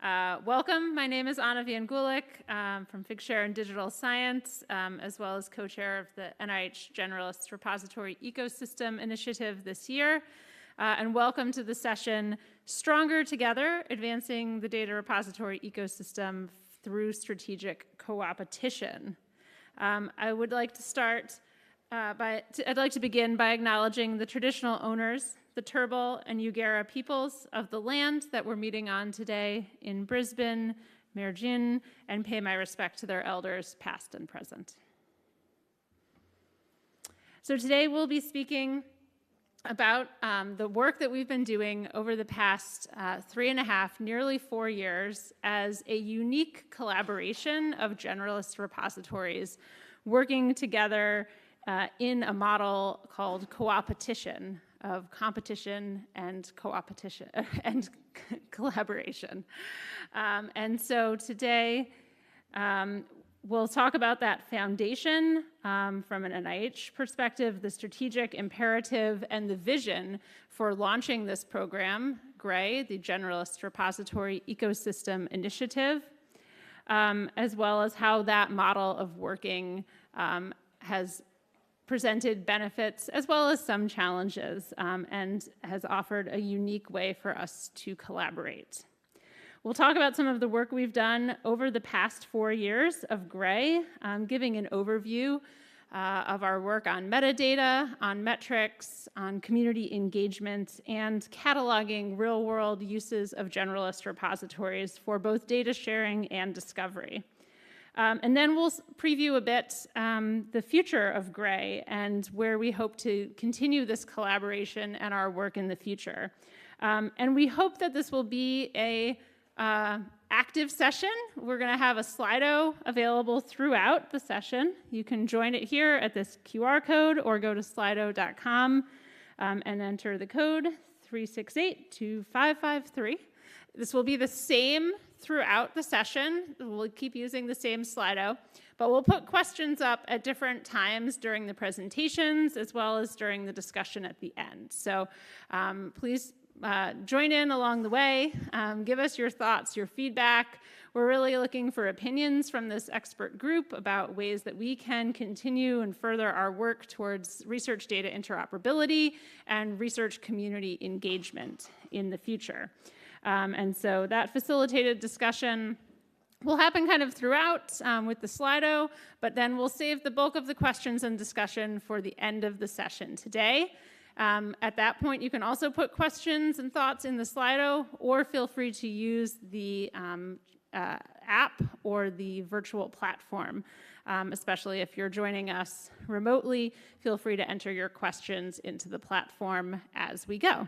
Welcome. My name is Anna Van Gulick from Figshare and Digital Science, as well as co-chair of the NIH Generalist Repository Ecosystem Initiative this year. And welcome to the session, Stronger Together, Advancing the Data Repository Ecosystem Through Strategic Coopetition. I would like to start I'd like to begin by acknowledging the traditional owners, the Turrbal and Yugera peoples of the land that we're meeting on today in Brisbane, Mergin, and pay my respect to their elders, past and present. So today we'll be speaking about the work that we've been doing over the past 3.5, nearly 4 years as a unique collaboration of generalist repositories working together in a model called coopetition, of competition and coopetition and collaboration. And so today we'll talk about that foundation from an NIH perspective, the strategic imperative, and the vision for launching this program, GREI, the Generalist Repository Ecosystem Initiative, as well as how that model of working has presented benefits as well as some challenges and has offered a unique way for us to collaborate. We'll talk about some of the work we've done over the past 4 years of GREI, giving an overview of our work on metadata, on metrics, on community engagement, and cataloging real-world uses of generalist repositories for both data sharing and discovery. And then we'll preview a bit the future of GREI and where we hope to continue this collaboration and our work in the future. And we hope that this will be a active session. We're going to have a Slido available throughout the session. You can join it here at this QR code or go to slido.com and enter the code 3682553. This will be the same throughout the session. We'll keep using the same Slido, but we'll put questions up at different times during the presentations as well as during the discussion at the end. So please join in along the way. Give us your thoughts, your feedback. We're really looking for opinions from this expert group about ways that we can continue and further our work towards research data interoperability and research community engagement in the future. And so that facilitated discussion will happen kind of throughout with the Slido, but then we'll save the bulk of the questions and discussion for the end of the session today. At that point, you can also put questions and thoughts in the Slido, or feel free to use the app or the virtual platform. Especially if you're joining us remotely, feel free to enter your questions into the platform as we go.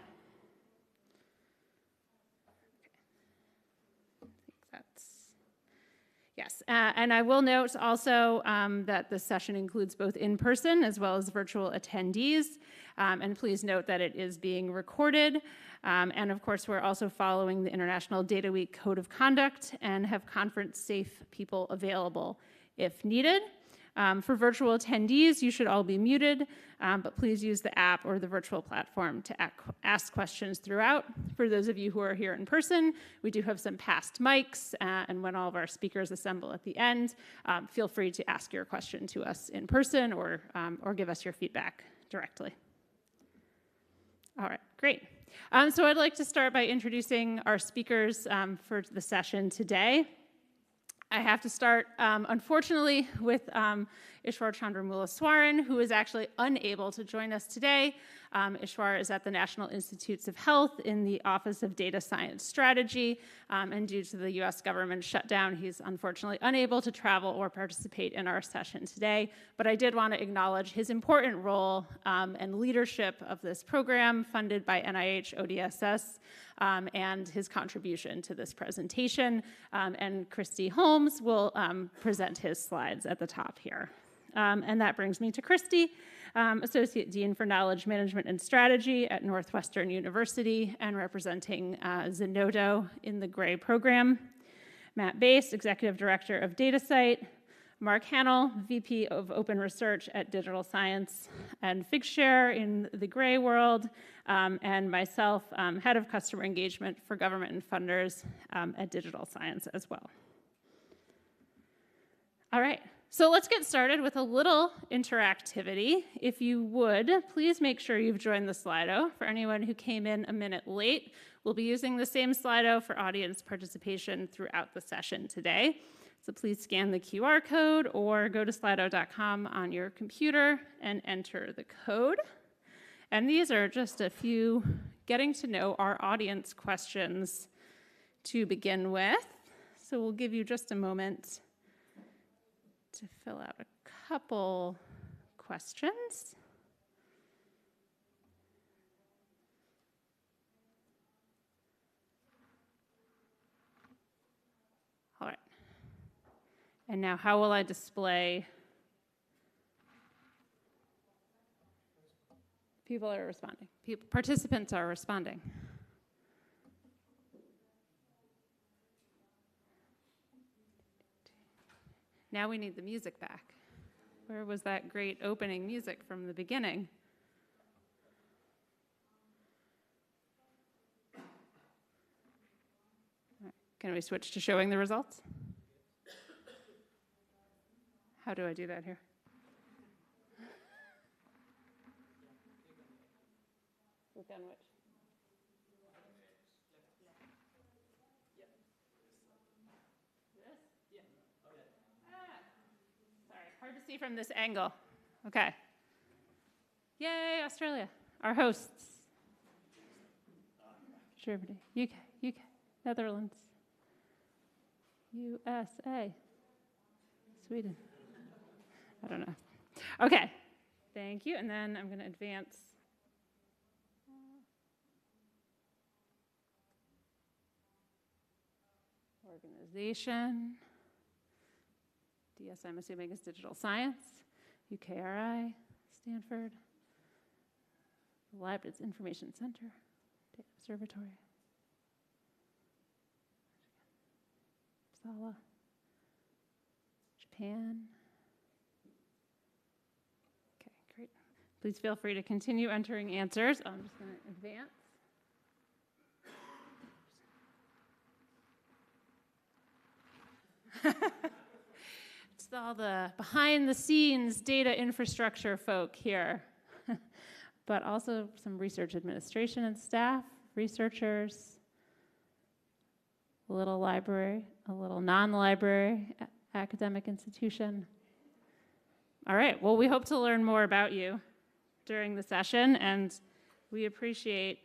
Yes, and I will note also that this session includes both in-person as well as virtual attendees, and please note that it is being recorded. And of course, we're also following the International Data Week Code of Conduct and have conference-safe people available if needed. For virtual attendees, you should all be muted, but please use the app or the virtual platform to ask questions throughout. For those of you who are here in person, we do have some passed mics, and when all of our speakers assemble at the end, feel free to ask your question to us in person or give us your feedback directly. All right, great. So I'd like to start by introducing our speakers for the session today. I have to start, unfortunately, with Ishwar Chandramouliswaran, who is actually unable to join us today. Ishwar is at the National Institutes of Health in the Office of Data Science Strategy, and due to the US government shutdown, he's unfortunately unable to travel or participate in our session today. But I did want to acknowledge his important role and leadership of this program funded by NIH ODSS and his contribution to this presentation. And Kristi Holmes will present his slides at the top here. And that brings me to Kristi, Associate Dean for Knowledge Management and Strategy at Northwestern University and representing Zenodo in the GREI program. Matt Bass, Executive Director of DataCite. Mark Hanel, VP of Open Research at Digital Science and Figshare in the GREI world, and myself, Head of Customer Engagement for Government and Funders at Digital Science as well. All right, so let's get started with a little interactivity. If you would, please make sure you've joined the Slido. For anyone who came in a minute late, we'll be using the same Slido for audience participation throughout the session today. So please scan the QR code or go to slido.com on your computer and enter the code. And these are just a few getting to know our audience questions to begin with. So we'll give you just a moment to fill out a couple questions. All right. And now how will I display? People are responding. Participants are responding. Now we need the music back. Where was that great opening music from the beginning? Right. Can we switch to showing the results? How do I do that here? Click on which? Hard to see from this angle. Okay. Yay, Australia. Our hosts. Germany, UK, Netherlands, USA, Sweden. I don't know. Okay. Thank you. And then I'm going to advance. Organization. DS, I'm assuming, is Digital Science. UKRI, Stanford. Leibniz Information Center, Data Observatory. Uppsala. Japan. Okay, great. Please feel free to continue entering answers. I'm just going to advance. It's all the behind-the-scenes data infrastructure folk here, but also some research administration and staff, researchers, a little library, a little non-library academic institution. All right, well, we hope to learn more about you during the session, and we appreciate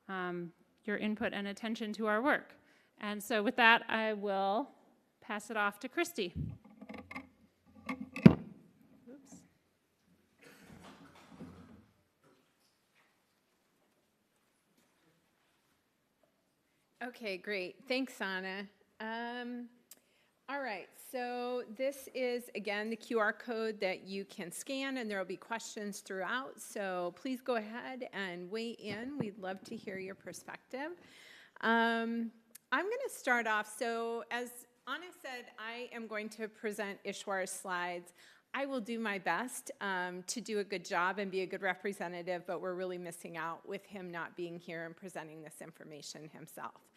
your input and attention to our work. And so with that, I will pass it off to Kristi. Oops. Okay, great. Thanks, Anna. All right, so this is, again, the QR code that you can scan, and there will be questions throughout, so please go ahead and weigh in. We'd love to hear your perspective. I'm going to start off. So as Anna said, I am going to present Ishwar's slides. I will do my best to do a good job and be a good representative, but we're really missing out with him not being here and presenting this information himself.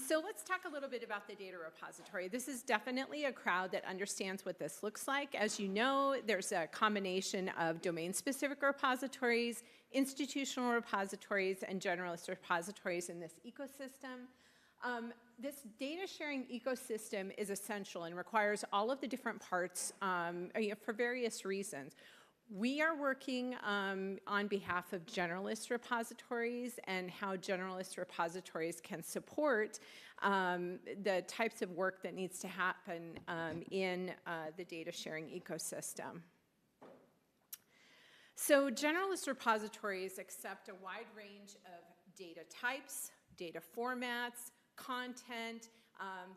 So let's talk a little bit about the data repository. This is definitely a crowd that understands what this looks like. As you know, there's a combination of domain-specific repositories, institutional repositories, and generalist repositories in this ecosystem. This data sharing ecosystem is essential and requires all of the different parts for various reasons. We are working on behalf of generalist repositories and how generalist repositories can support the types of work that needs to happen in the data sharing ecosystem. So generalist repositories accept a wide range of data types, data formats, content,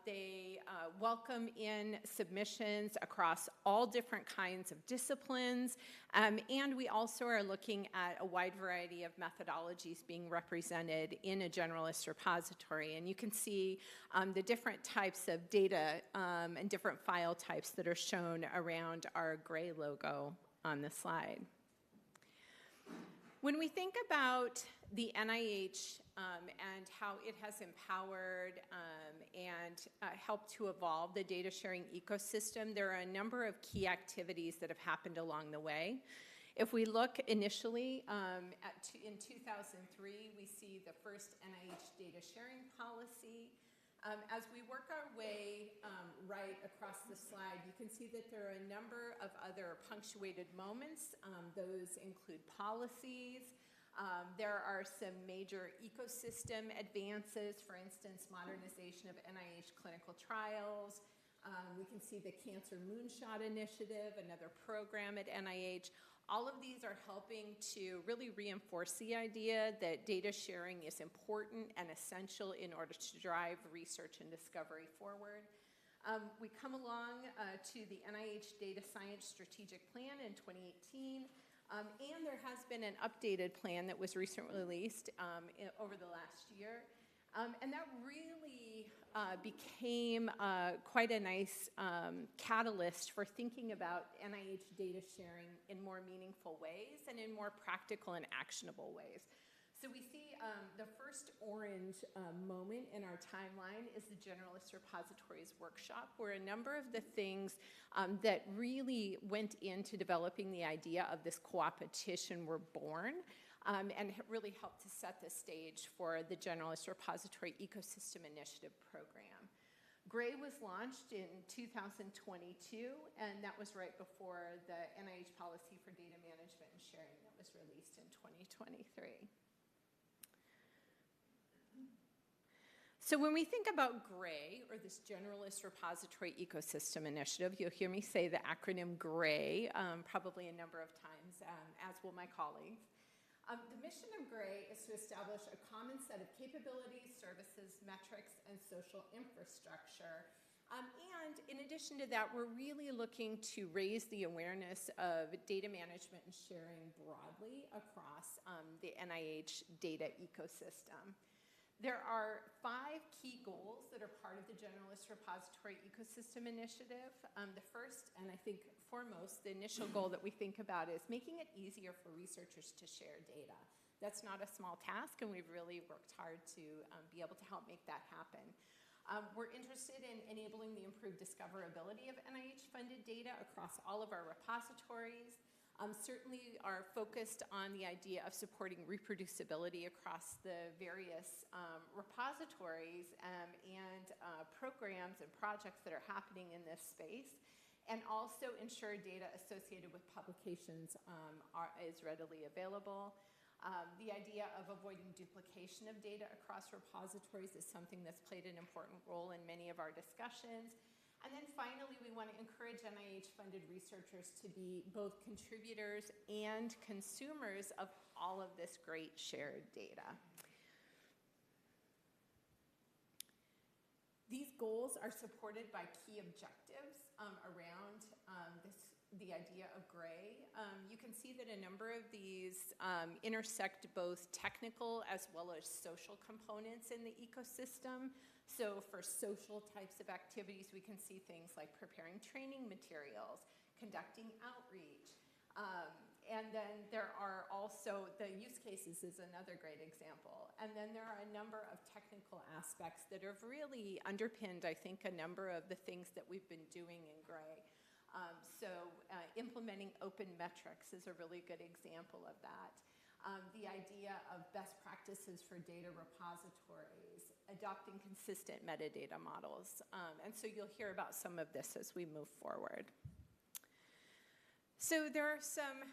They welcome in submissions across all different kinds of disciplines, and we also are looking at a wide variety of methodologies being represented in a generalist repository. And you can see the different types of data and different file types that are shown around our GREI logo on the slide. When we think about the NIH and how it has empowered and helped to evolve the data sharing ecosystem, there are a number of key activities that have happened along the way. If we look initially in 2003, we see the first NIH data sharing policy. As we work our way right across the slide, you can see that there are a number of other punctuated moments. Those include policies. There are some major ecosystem advances, for instance, modernization of NIH clinical trials. We can see the Cancer Moonshot Initiative, another program at NIH. All of these are helping to really reinforce the idea that data sharing is important and essential in order to drive research and discovery forward. We come along to the NIH Data Science Strategic Plan in 2018. And there has been an updated plan that was recently released over the last year. And that really became quite a nice catalyst for thinking about NIH data sharing in more meaningful ways and in more practical and actionable ways. So we see the first orange moment in our timeline is the Generalist Repositories Workshop, where a number of the things that really went into developing the idea of this coopetition were born and really helped to set the stage for the Generalist Repository Ecosystem Initiative program. GREI was launched in 2022, and that was right before the NIH Policy for Data Management and Sharing that was released in 2023. So when we think about GREI, or this Generalist Repository Ecosystem Initiative, you'll hear me say the acronym GREI probably a number of times, as will my colleagues. The mission of GREI is to establish a common set of capabilities, services, metrics, and social infrastructure. And in addition to that, we're really looking to raise the awareness of data management and sharing broadly across the NIH data ecosystem. There are 5 key goals that are part of the Generalist Repository Ecosystem Initiative. The first, and I think foremost, the initial goal that we think about is making it easier for researchers to share data. That's not a small task, and we've really worked hard to be able to help make that happen. We're interested in enabling the improved discoverability of NIH-funded data across all of our repositories. Certainly are focused on the idea of supporting reproducibility across the various repositories and programs and projects that are happening in this space, and also ensure data associated with publications is readily available. The idea of avoiding duplication of data across repositories is something that's played an important role in many of our discussions. And then finally, we want to encourage NIH-funded researchers to be both contributors and consumers of all of this great shared data. These goals are supported by key objectives around the idea of GREI. You can see that a number of these intersect both technical as well as social components in the ecosystem. So for social types of activities, we can see things like preparing training materials, conducting outreach, and then there are also, the use cases is another great example. And then there are a number of technical aspects that have really underpinned, I think, a number of the things that we've been doing in GREI. Implementing open metrics is a really good example of that. The idea of best practices for data repositories, adopting consistent metadata models. And so you'll hear about some of this as we move forward. So there are some,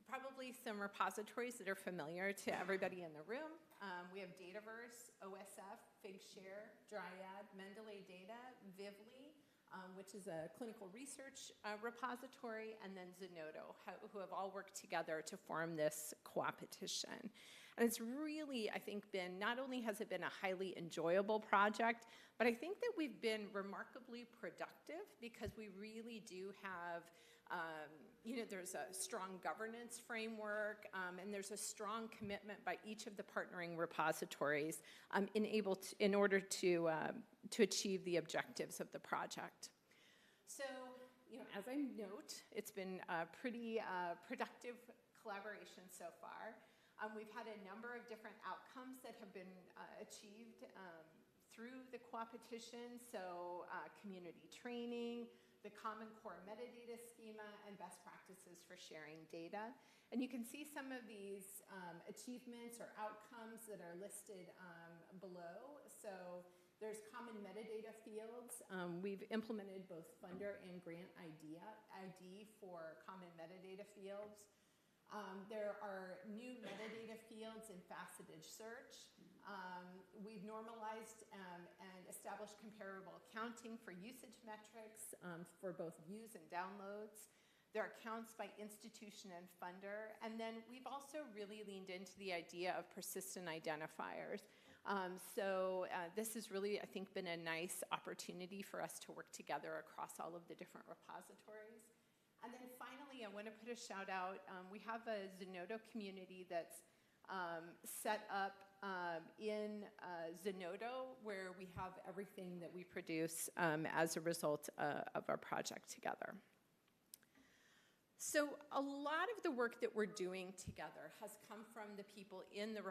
probably some repositories that are familiar to everybody in the room. We have Dataverse, OSF, Figshare, Dryad, Mendeley Data, Vivli. which is a clinical research repository, and then Zenodo, who have all worked together to form this coopetition. And it's really, I think, not only has it been a highly enjoyable project, but I think that we've been remarkably productive because we really do have, there's a strong governance framework, and there's a strong commitment by each of the partnering repositories in order to achieve the objectives of the project. So, as I note, it's been a pretty productive collaboration so far. We've had a number of different outcomes that have been achieved through the coopetition, so community training, the Common Core metadata schema, and best practices for sharing data. And you can see some of these achievements or outcomes that are listed below. So there's common metadata fields. We've implemented both funder and grant ID for common metadata fields. There are new metadata fields in faceted search. We've normalized and established comparable accounting for usage metrics for both views and downloads. There are counts by institution and funder. And then we've also really leaned into the idea of persistent identifiers. This has really, I think, been a nice opportunity for us to work together across all of the different repositories. And then finally, I want to put a shout out. We have a Zenodo community that's set up in Zenodo, where we have everything that we produce as a result of our project together. So a lot of the work that we're doing together has come from the people in the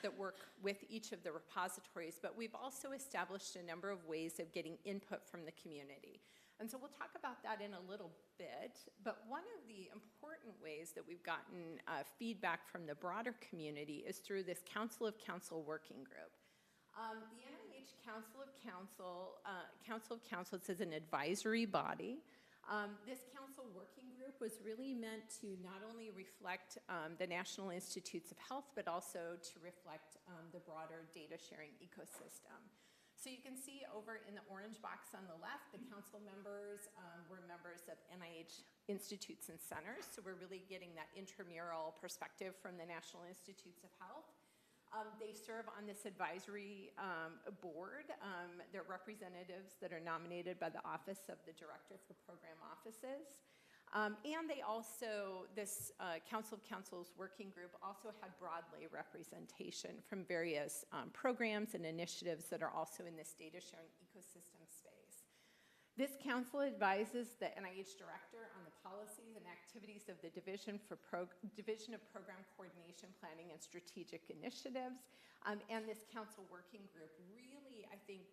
that work with each of the repositories, but we've also established a number of ways of getting input from the community. And so we'll talk about that in a little bit, but one of the important ways that we've gotten feedback from the broader community is through this Council of Council working group. The NIH Council of Councils is an advisory body. This council working group was really meant to not only reflect the National Institutes of Health, but also to reflect the broader data sharing ecosystem. So you can see over in the orange box on the left, the council members were members of NIH institutes and centers. So we're really getting that intramural perspective from the National Institutes of Health. They serve on this advisory board. They're representatives that are nominated by the Office of the Director for Program Offices. And they also, this Council of Councils working group also had broadly representation from various programs and initiatives that are also in this data sharing ecosystem space. This council advises the NIH director on the policies and activities of the Division of Program Coordination, Planning, and Strategic Initiatives. And this council working group really, I think,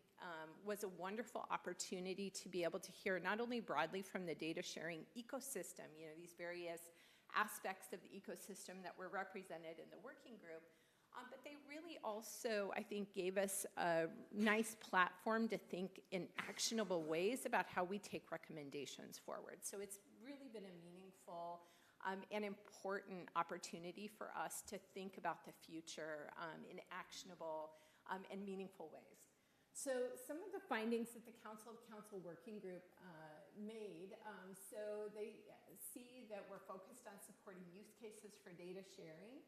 was a wonderful opportunity to be able to hear not only broadly from the data sharing ecosystem, these various aspects of the ecosystem that were represented in the working group, but they really also, I think, gave us a nice platform to think in actionable ways about how we take recommendations forward. So it's really been a meaningful and important opportunity for us to think about the future in actionable and meaningful ways. So some of the findings that the Council of Council working group made, so they see that we're focused on supporting use cases for data sharing.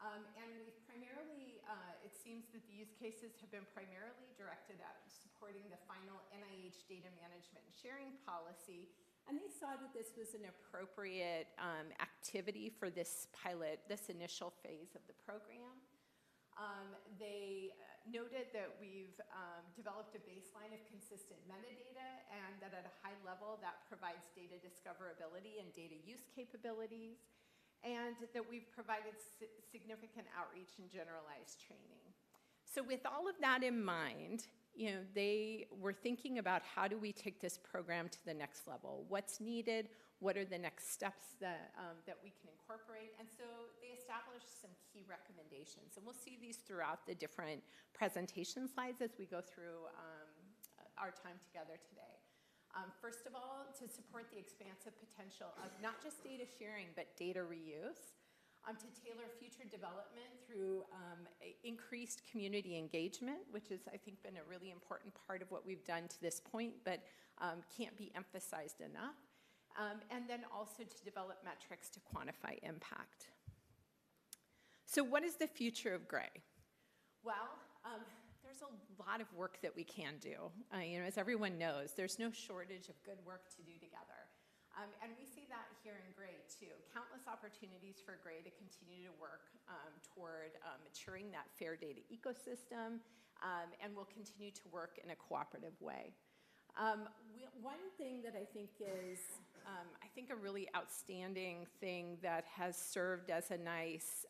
And we've primarily, it seems that the use cases have been primarily directed at supporting the final NIH data management and sharing policy. And they saw that this was an appropriate activity for this pilot, this initial phase of the program. They noted that we've developed a baseline of consistent metadata and that at a high level that provides data discoverability and data use capabilities, and that we've provided significant outreach and generalized training. So with all of that in mind, they were thinking about how do we take this program to the next level? What's needed? What are the next steps that we can incorporate? And so they established some key recommendations. And we'll see these throughout the different presentation slides as we go through our time together today. First of all, to support the expansive potential of not just data sharing, but data reuse. to tailor future development through increased community engagement, which has, I think, been a really important part of what we've done to this point, but can't be emphasized enough. And then also to develop metrics to quantify impact. So what is the future of GREI? Well, there's a lot of work that we can do. As everyone knows, there's no shortage of good work to do together. And we see that here in GREI too. Countless opportunities for GREI to continue to work toward maturing that fair data ecosystem, and we'll continue to work in a cooperative way. One thing that I think is, a really outstanding thing that has served as a nice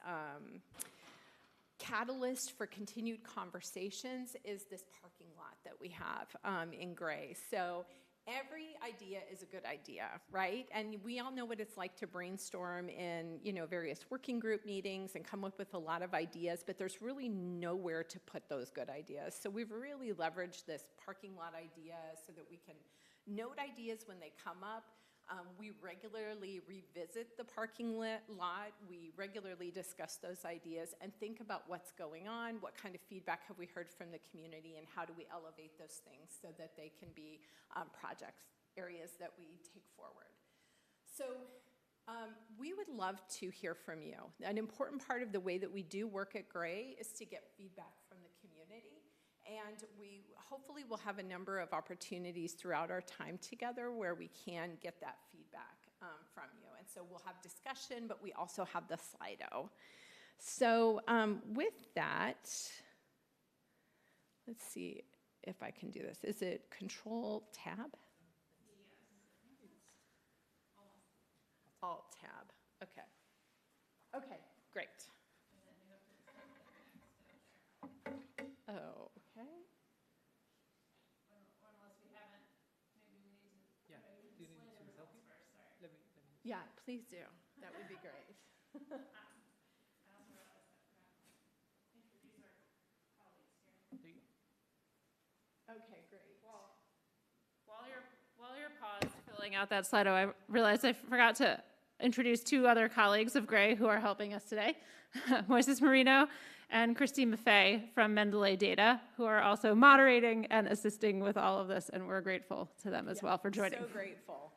catalyst for continued conversations is this parking lot that we have in GREI. So every idea is a good idea, right? And we all know what it's like to brainstorm in, various working group meetings and come up with a lot of ideas, but there's really nowhere to put those good ideas. So we've really leveraged this parking lot idea so that we can note ideas when they come up. We regularly revisit the parking lot. We regularly discuss those ideas and think about what's going on, what kind of feedback have we heard from the community, and how do we elevate those things so that they can be projects, areas that we take forward. So we would love to hear from you. An important part of the way that we do work at GREI is to get feedback from the community. And we hopefully will have a number of opportunities throughout our time together where we can get that feedback from you. And so we'll have discussion, but we also have the Slido. So with that, let's see if I can do this. Is it Control Tab? Yes. Alt Tab. Okay. Okay, great. Oh. Yeah, please do. That would be great. I also realized I forgot to introduce our colleagues here. Okay, great. While you're paused filling out that Slido, I realized I forgot to introduce two other colleagues of GREI who are helping us today, Moises Marino and Kristi Maffei from Mendeley Data, who are also moderating and assisting with all of this, and we're grateful to them as well for joining. So grateful.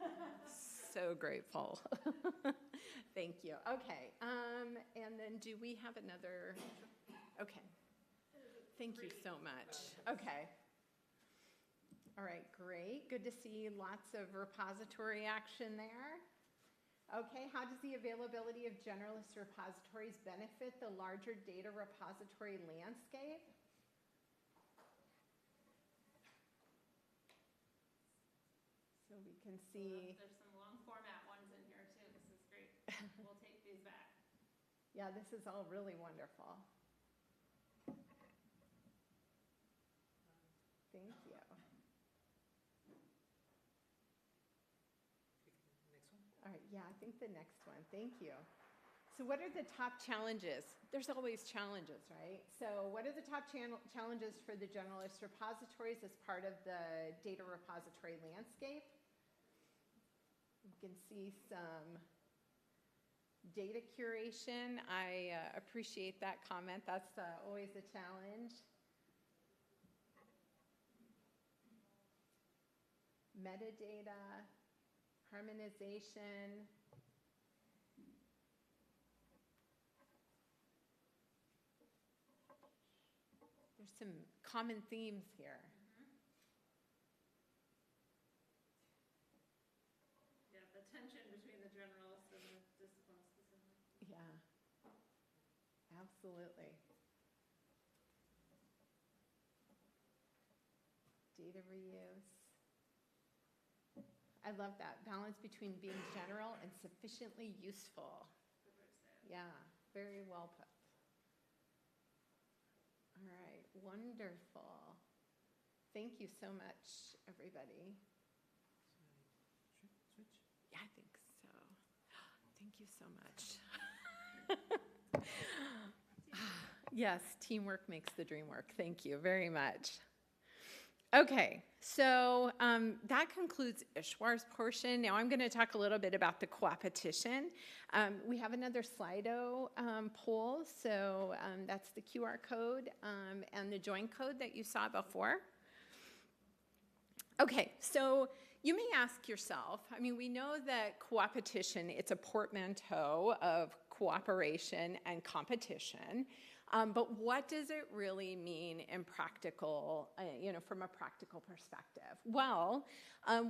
So grateful. Thank you. Okay, and then do we have another? Okay. Thank you so much. Okay. All right, great. Good to see lots of repository action there. Okay, how does the availability of generalist repositories benefit the larger data repository landscape? So we can see. There's some long format ones in here too. This is great. We'll take these back. Yeah, this is all really wonderful. Thank you. All right, yeah, I think the next one. Thank you. So what are the top challenges? There's always challenges, right? So what are the top challenges for the generalist repositories as part of the data repository landscape? You can see some data curation. I appreciate that comment. That's always a challenge. Metadata, harmonization. There's some common themes here. Yeah, the tension between the generalist and the discipline specific. Yeah, absolutely. Data reuse. I love that balance between being general and sufficiently useful. Yeah, very well put. All right, wonderful. Thank you so much, everybody. Switch? Yeah, I think so. Thank you so much. Yes, teamwork makes the dream work. Thank you very much. Okay, so that concludes Ishwar's portion. Now I'm going to talk a little bit about the coopetition. We have another Slido poll, so that's the QR code and the join code that you saw before. Okay, so you may ask yourself, I mean, we know that coopetition, it's a portmanteau of cooperation and competition. But what does it really mean in practical, from a practical perspective? Well,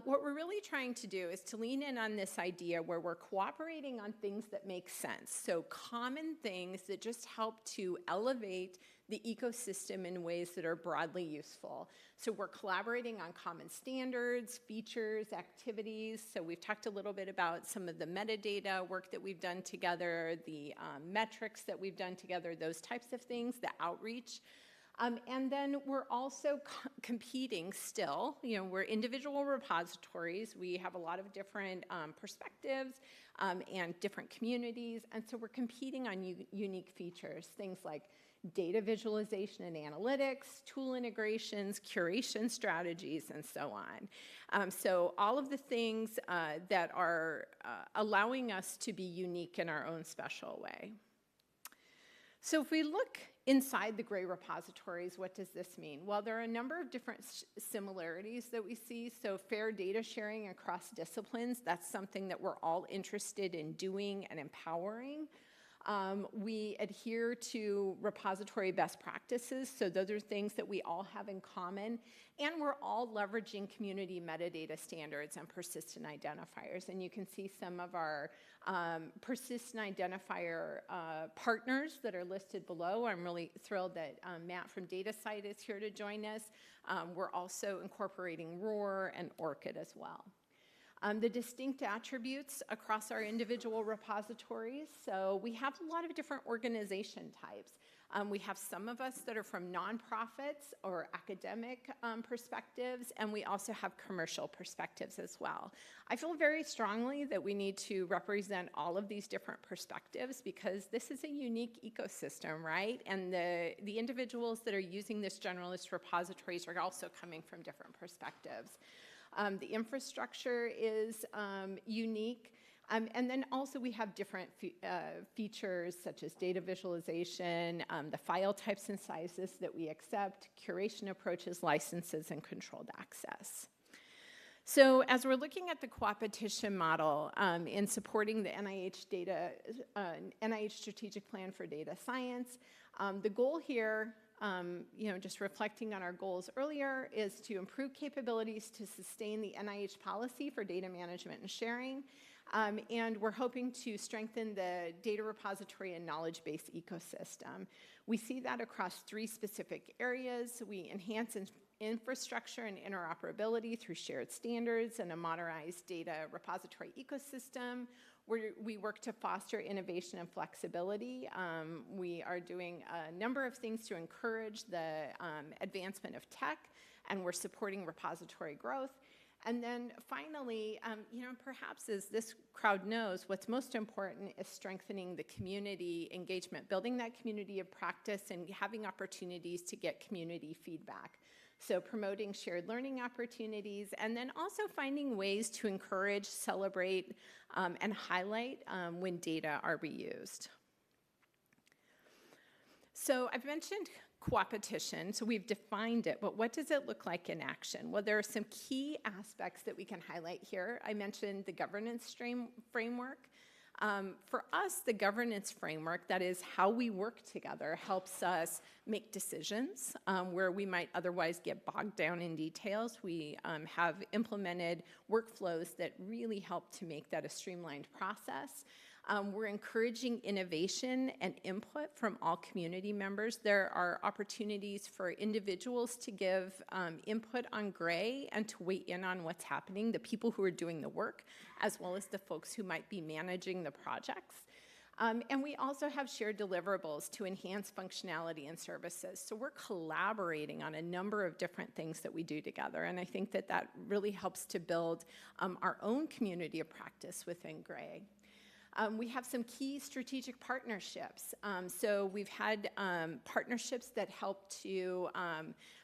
what we're really trying to do is to lean in on this idea where we're cooperating on things that make sense. So common things that just help to elevate the ecosystem in ways that are broadly useful. So we're collaborating on common standards, features, activities. So we've talked a little bit about some of the metadata work that we've done together, the metrics that we've done together, those types of things, the outreach. And then we're also competing still. We're individual repositories. We have a lot of different perspectives and different communities. And so we're competing on unique features, things like data visualization and analytics, tool integrations, curation strategies, and so on. So all of the things that are allowing us to be unique in our own special way. So if we look inside the GREI repositories, what does this mean? Well, there are a number of different similarities that we see. So fair data sharing across disciplines, that's something that we're all interested in doing and empowering. We adhere to repository best practices, so those are things that we all have in common, and we're all leveraging community metadata standards and persistent identifiers, and you can see some of our persistent identifier partners that are listed below. I'm really thrilled that Matt from DataCite is here to join us. We're also incorporating ROAR and ORCID as well. The distinct attributes across our individual repositories. So we have a lot of different organization types. We have some of us that are from nonprofits or academic perspectives, and we also have commercial perspectives as well. I feel very strongly that we need to represent all of these different perspectives because this is a unique ecosystem, right? And the individuals that are using this generalist repositories are also coming from different perspectives. The infrastructure is unique. And then also we have different features such as data visualization, the file types and sizes that we accept, curation approaches, licenses, and controlled access. So as we're looking at the coopetition model in supporting the NIH Strategic Plan for Data Science, the goal here, just reflecting on our goals earlier, is to improve capabilities to sustain the NIH policy for data management and sharing. And we're hoping to strengthen the data repository and knowledge base ecosystem. We see that across 3 specific areas. We enhance infrastructure and interoperability through shared standards and a modernized data repository ecosystem. We work to foster innovation and flexibility. We are doing a number of things to encourage the advancement of tech, and we're supporting repository growth. And then finally, perhaps as this crowd knows, what's most important is strengthening the community engagement, building that community of practice and having opportunities to get community feedback. So promoting shared learning opportunities, and then also finding ways to encourage, celebrate, and highlight when data are reused. So I've mentioned coopetition, so we've defined it, but what does it look like in action? Well, there are some key aspects that we can highlight here. I mentioned the governance framework. For us, the governance framework, that is how we work together, helps us make decisions where we might otherwise get bogged down in details. We have implemented workflows that really help to make that a streamlined process. We're encouraging innovation and input from all community members. There are opportunities for individuals to give input on GREI and to weigh in on what's happening, the people who are doing the work, as well as the folks who might be managing the projects. And we also have shared deliverables to enhance functionality and services. So we're collaborating on a number of different things that we do together. And I think that that really helps to build our own community of practice within GREI. We have some key strategic partnerships. So we've had partnerships that help to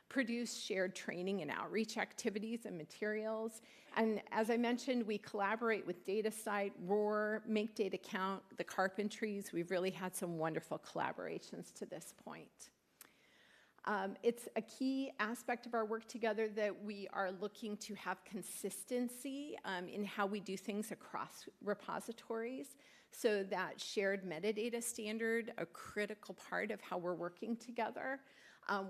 produce shared training and outreach activities and materials. And as I mentioned, we collaborate with DataCite, ROAR, Make Data Count, the Carpentries. We've really had some wonderful collaborations to this point. It's a key aspect of our work together that we are looking to have consistency in how we do things across repositories, so that shared metadata standard, a critical part of how we're working together.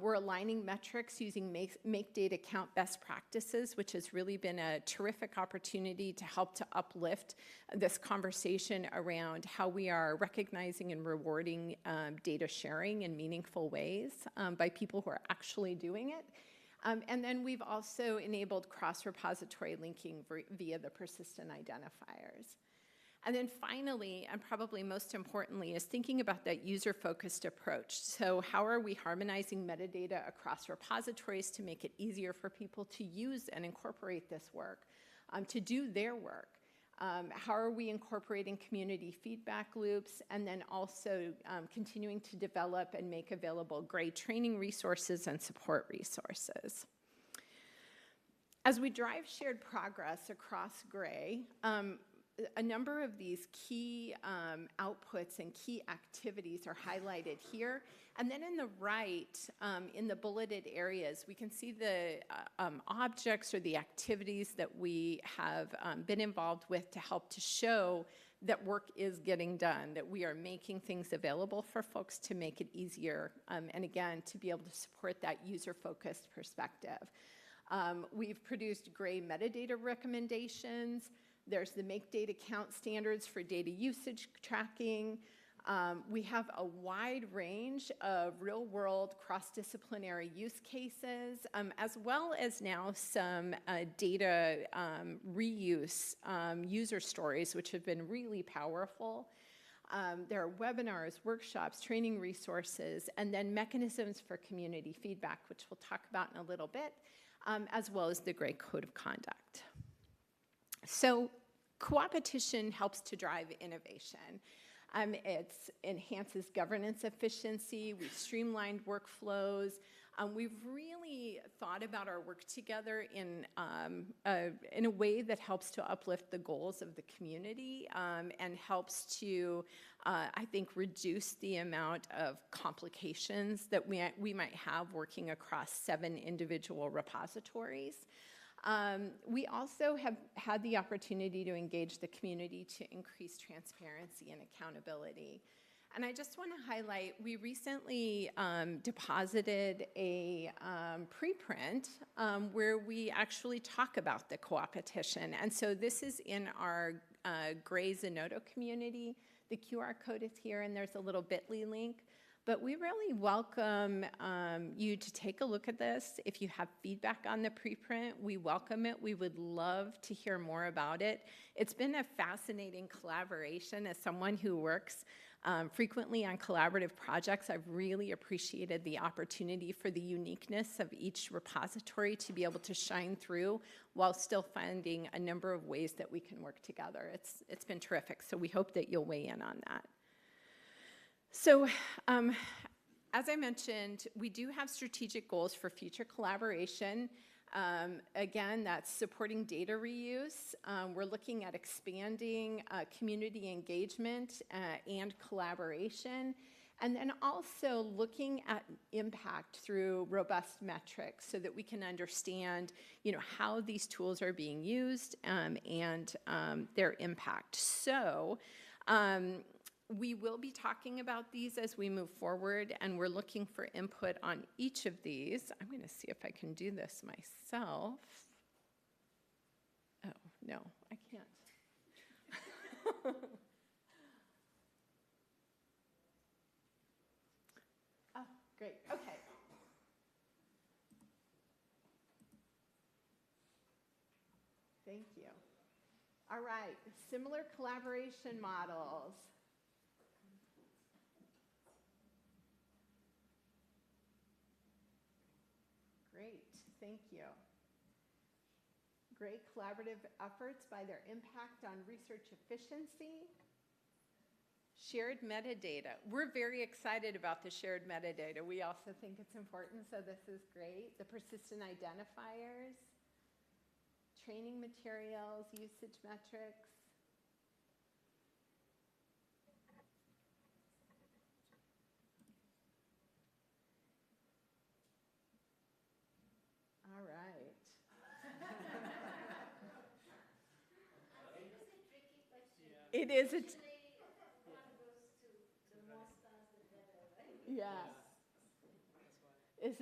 We're aligning metrics using Make Data Count best practices, which has really been a terrific opportunity to help to uplift this conversation around how we are recognizing and rewarding data sharing in meaningful ways by people who are actually doing it. And then we've also enabled cross-repository linking via the persistent identifiers. And then finally, and probably most importantly, is thinking about that user-focused approach. So how are we harmonizing metadata across repositories to make it easier for people to use and incorporate this work, to do their work? How are we incorporating community feedback loops, and then also continuing to develop and make available GREI training resources and support resources? As we drive shared progress across GREI, a number of these key outputs and key activities are highlighted here. And then in the right, in the bulleted areas, we can see the objects or the activities that we have been involved with to help to show that work is getting done, that we are making things available for folks to make it easier, and again, to be able to support that user-focused perspective. We've produced GREI metadata recommendations. There's the Make Data Count standards for data usage tracking. We have a wide range of real-world cross-disciplinary use cases, as well as now some data reuse user stories, which have been really powerful. There are webinars, workshops, training resources, and then mechanisms for community feedback, which we'll talk about in a little bit, as well as the GREI Code of Conduct. So coopetition helps to drive innovation. It enhances governance efficiency. We've streamlined workflows. We've really thought about our work together in a way that helps to uplift the goals of the community and helps to, I think, reduce the amount of complications that we might have working across 7 individual repositories. We also have had the opportunity to engage the community to increase transparency and accountability. And I just want to highlight, we recently deposited a preprint where we actually talk about the coopetition. And so this is in our GREI Zenodo community. The QR code is here, and there's a little bit.ly link. But we really welcome you to take a look at this. If you have feedback on the preprint, we welcome it. We would love to hear more about it. It's been a fascinating collaboration. As someone who works frequently on collaborative projects, I've really appreciated the opportunity for the uniqueness of each repository to be able to shine through while still finding a number of ways that we can work together. It's been terrific, so we hope that you'll weigh in on that. So, as I mentioned, we do have strategic goals for future collaboration. Again, that's supporting data reuse. We're looking at expanding community engagement and collaboration, and then also looking at impact through robust metrics so that we can understand, how these tools are being used and their impact. So, we will be talking about these as we move forward, and we're looking for input on each of these. I'm going to see if I can do this myself. Oh, no, I can't. Oh, great. Okay. Thank you. All right, similar collaboration models. Great, thank you. GREI collaborative efforts by their impact on research efficiency, Shared metadata. We're very excited about the shared metadata. We also think it's important, so this is great. The persistent identifiers, training materials, usage metrics. All right. It is a yeah. This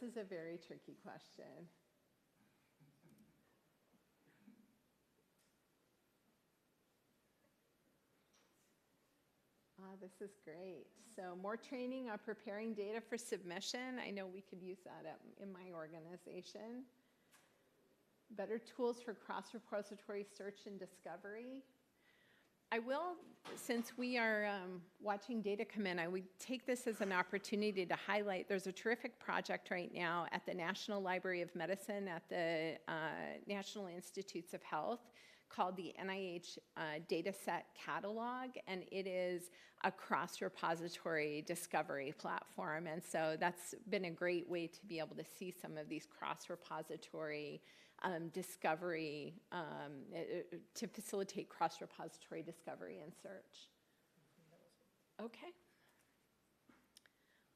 is a very tricky question. This is great. So more training on preparing data for submission. I know we could use that in my organization. Better tools for cross-repository search and discovery. I will, since we are watching data come in, I would take this as an opportunity to highlight, there's a terrific project right now at the National Library of Medicine at the National Institutes of Health called the NIH Dataset Catalog, and it is a cross-repository discovery platform. And so that's been a great way to be able to see some of these cross-repository discovery, to facilitate cross-repository discovery and search. Okay.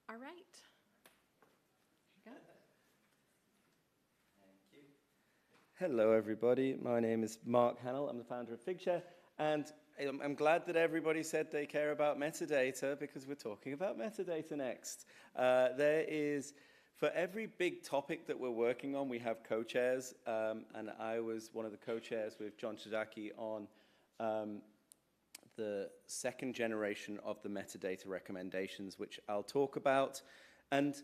All right. Here you go. Thank you. Hello, everybody. My name is Mark Jahnel. I'm the founder of Figshare, and I'm glad that everybody said they care about metadata because we're talking about metadata next. There is, for every big topic that we're working on, we have co-chairs, and I was one of the co-chairs with John Chodaki on the second generation of the metadata recommendations, which I'll talk about. And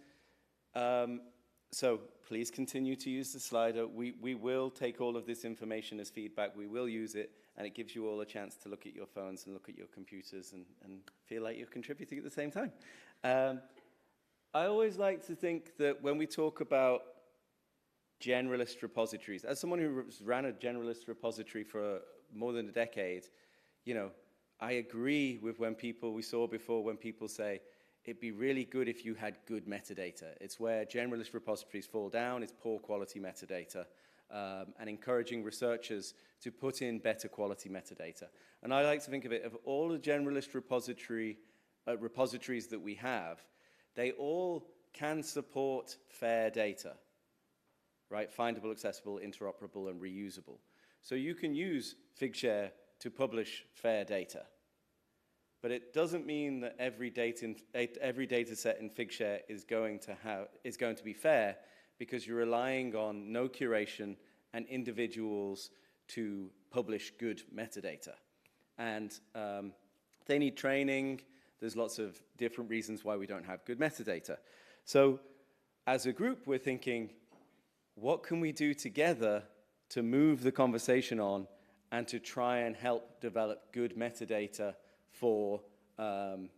so please continue to use the slider. We will take all of this information as feedback. We will use it, and it gives you all a chance to look at your phones and look at your computers and feel like you're contributing at the same time. I always like to think that when we talk about generalist repositories, as someone who ran a generalist repository for more than a decade, you know, I agree with when we saw before when people say, it'd be really good if you had good metadata. It's where generalist repositories fall down, it's poor quality metadata, and encouraging researchers to put in better quality metadata. And I like to think of it, of all the generalist repositories that we have, they all can support fair data, right? Findable, accessible, interoperable, and reusable. So you can use Figshare to publish fair data. But it doesn't mean that every data set in Figshare is going to be fair, because you're relying on no curation and individuals to publish good metadata. And they need training. There's lots of different reasons why we don't have good metadata. So as a group, we're thinking, what can we do together to move the conversation on and to try and help develop good metadata for the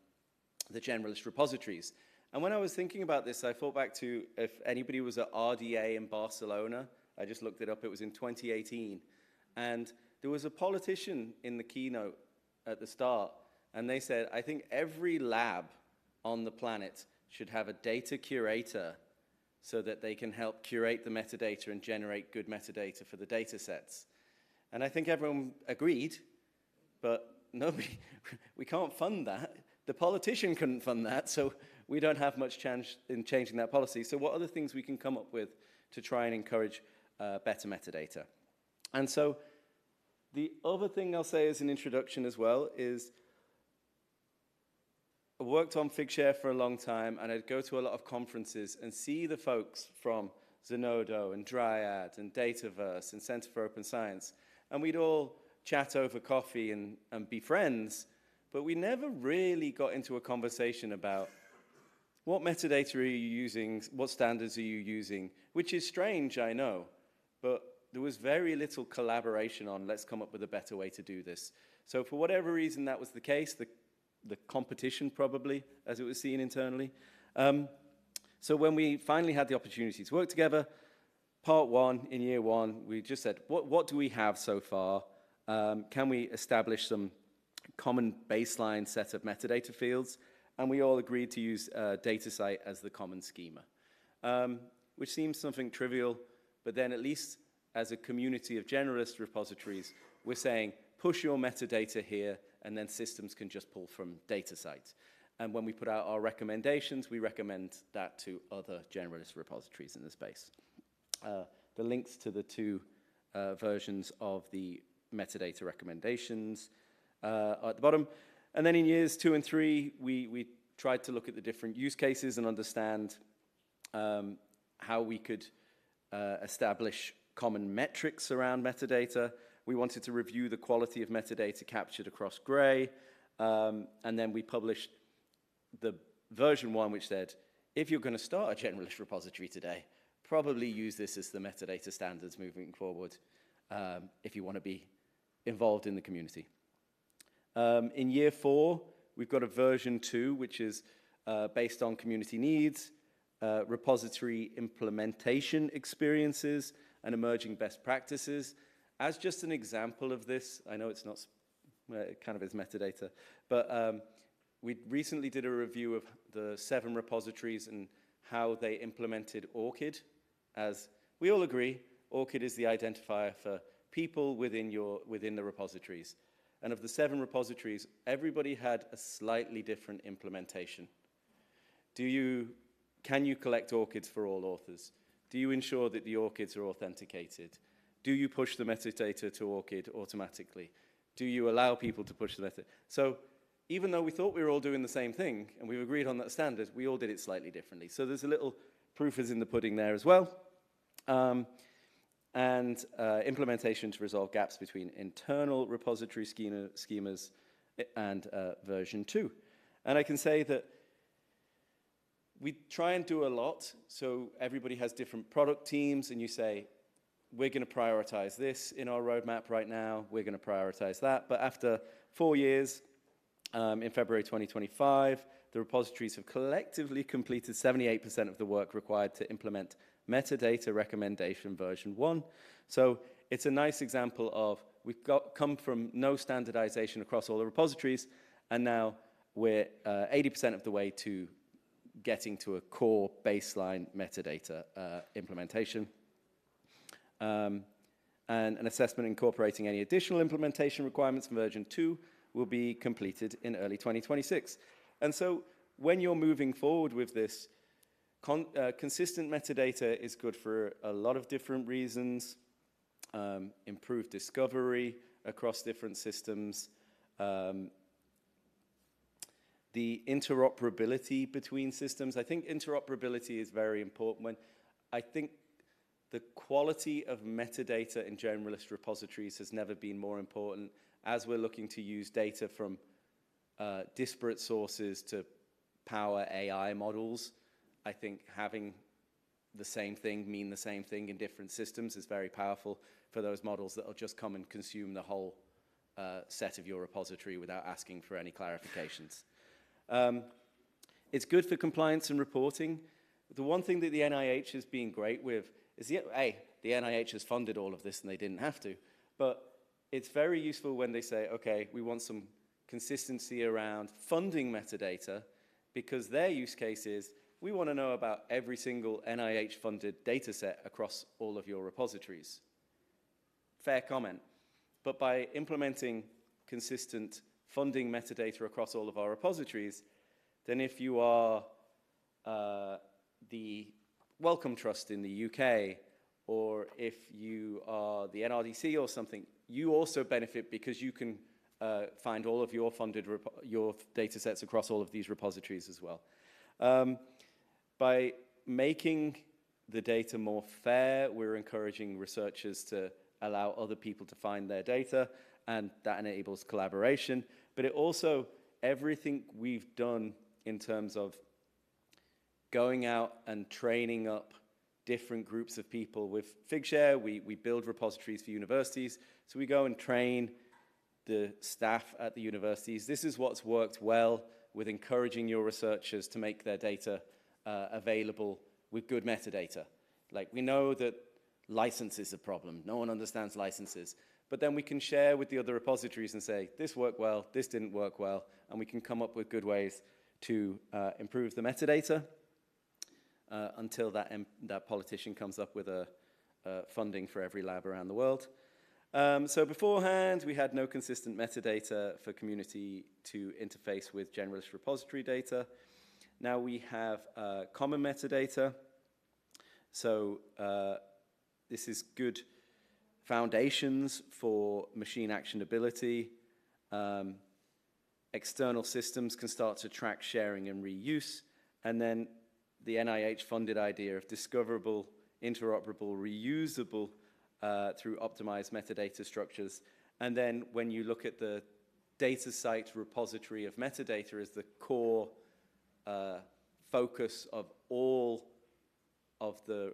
generalist repositories? And when I was thinking about this, I thought back to if anybody was at RDA in Barcelona. I just looked it up. It was in 2018. And there was a politician in the keynote at the start, and they said, I think every lab on the planet should have a data curator so that they can help curate the metadata and generate good metadata for the data sets. And I think everyone agreed, but nobody, we can't fund that. The politician couldn't fund that, so we don't have much chance in changing that policy. So what are the things we can come up with to try and encourage better metadata? And so the other thing I'll say as an introduction as well is I worked on Figshare for a long time, and I'd go to a lot of conferences and see the folks from Zenodo and Dryad and Dataverse and Center for Open Science, and we'd all chat over coffee and be friends, but we never really got into a conversation about what metadata are you using, what standards are you using, which is strange, I know, but there was very little collaboration on let's come up with a better way to do this. So for whatever reason that was the case, the competition probably, as it was seen internally. So when we finally had the opportunity to work together, part one, in year one, we just said, what do we have so far? Can we establish some common baseline set of metadata fields, and we all agreed to use DataSite as the common schema, which seems something trivial, but then at least as a community of generalist repositories, we're saying, push your metadata here, and then systems can just pull from DataSite. And when we put out our recommendations, we recommend that to other generalist repositories in the space. The links to the two versions of the metadata recommendations at the bottom. And then in years 2 and 3, we tried to look at the different use cases and understand how we could establish common metrics around metadata. We wanted to review the quality of metadata captured across GREI, and then we published the version 1, which said, if you're going to start a generalist repository today, probably use this as the metadata standards moving forward if you want to be involved in the community. In year 4, we've got a version 2, which is based on community needs, repository implementation experiences, and emerging best practices. As just an example of this, I know it's not, it kind of is metadata, but we recently did a review of the 7 repositories and how they implemented ORCID. As we all agree, ORCID is the identifier for people within the repositories. And of the 7 repositories, everybody had a slightly different implementation. Can you collect ORCIDs for all authors? Do you ensure that the ORCIDs are authenticated? Do you push the metadata to ORCID automatically? Do you allow people to push the metadata? So even though we thought we were all doing the same thing, and we've agreed on that standard, we all did it slightly differently. So there's a little proof is in the pudding there as well. Implementation to resolve gaps between internal repository schemas and version 2. And I can say that we try and do a lot, so everybody has different product teams, and you say, we're going to prioritize this in our roadmap right now, we're going to prioritize that. But after 4 years, in February 2025, the repositories have collectively completed 78% of the work required to implement metadata recommendation version 1. So it's a nice example of we've come from no standardization across all the repositories, and now we're 80% of the way to getting to a core baseline metadata implementation. And an assessment incorporating any additional implementation requirements from version 2 will be completed in early 2026. And so when you're moving forward with this, consistent metadata is good for a lot of different reasons. Improved discovery across different systems. The interoperability between systems. I think interoperability is very important. I think the quality of metadata in generalist repositories has never been more important. As we're looking to use data from disparate sources to power AI models, I think having the same thing mean the same thing in different systems is very powerful for those models that will just come and consume the whole set of your repository without asking for any clarifications. It's good for compliance and reporting. The one thing that the NIH has been great with is, the NIH has funded all of this and they didn't have to, but it's very useful when they say, okay, we want some consistency around funding metadata, because their use case is, we want to know about every single NIH-funded data set across all of your repositories. Fair comment. But by implementing consistent funding metadata across all of our repositories, then if you are the Wellcome Trust in the UK, or if you are the NRDC or something, you also benefit because you can find all of your funded your data sets across all of these repositories as well. By making the data more fair, we're encouraging researchers to allow other people to find their data, and that enables collaboration. But it also, everything we've done in terms of going out and training up different groups of people. With Figshare, we build repositories for universities, so we go and train the staff at the universities. This is what's worked well with encouraging your researchers to make their data available with good metadata. Like, we know that license is a problem. No one understands licenses. But then we can share with the other repositories and say, this worked well, this didn't work well, and we can come up with good ways to improve the metadata until that politician comes up with a funding for every lab around the world. So beforehand, we had no consistent metadata for community to interface with generalist repository data. Now we have common metadata. So this is good foundations for machine actionability. External systems can start to track sharing and reuse. And then the NIH-funded idea of discoverable, interoperable, reusable through optimized metadata structures. And then when you look at the data site repository of metadata as the core focus of all of the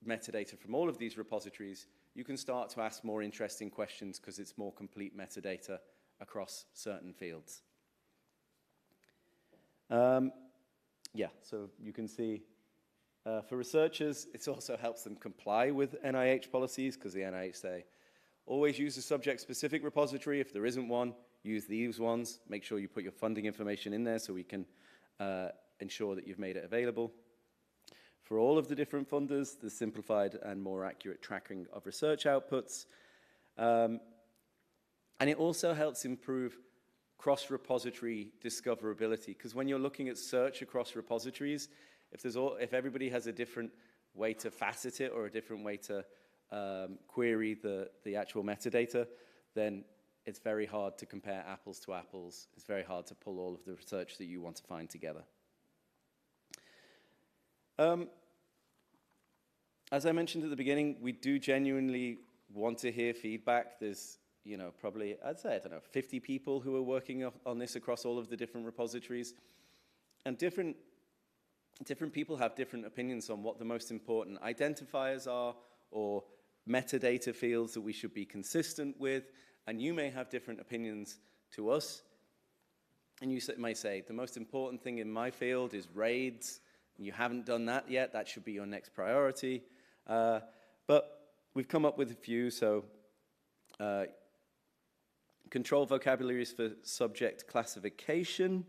metadata from all of these repositories, you can start to ask more interesting questions because it's more complete metadata across certain fields. Yeah, so you can see for researchers, it also helps them comply with NIH policies because the NIH say, always use a subject-specific repository. If there isn't one, use these ones. Make sure you put your funding information in there so we can ensure that you've made it available. For all of the different funders, the simplified and more accurate tracking of research outputs. And it also helps improve cross-repository discoverability, because when you're looking at search across repositories, if everybody has a different way to facet it or a different way to query the actual metadata, then it's very hard to compare apples to apples. It's very hard to pull all of the research that you want to find together. As I mentioned at the beginning, we do genuinely want to hear feedback. There's, probably, I'd say, 50 people who are working on this across all of the different repositories. And different people have different opinions on what the most important identifiers are or metadata fields that we should be consistent with. And you may have different opinions to us. And you may say, the most important thing in my field is RAIDs. And you haven't done that yet. That should be your next priority. But we've come up with a few. So control vocabularies for subject classification.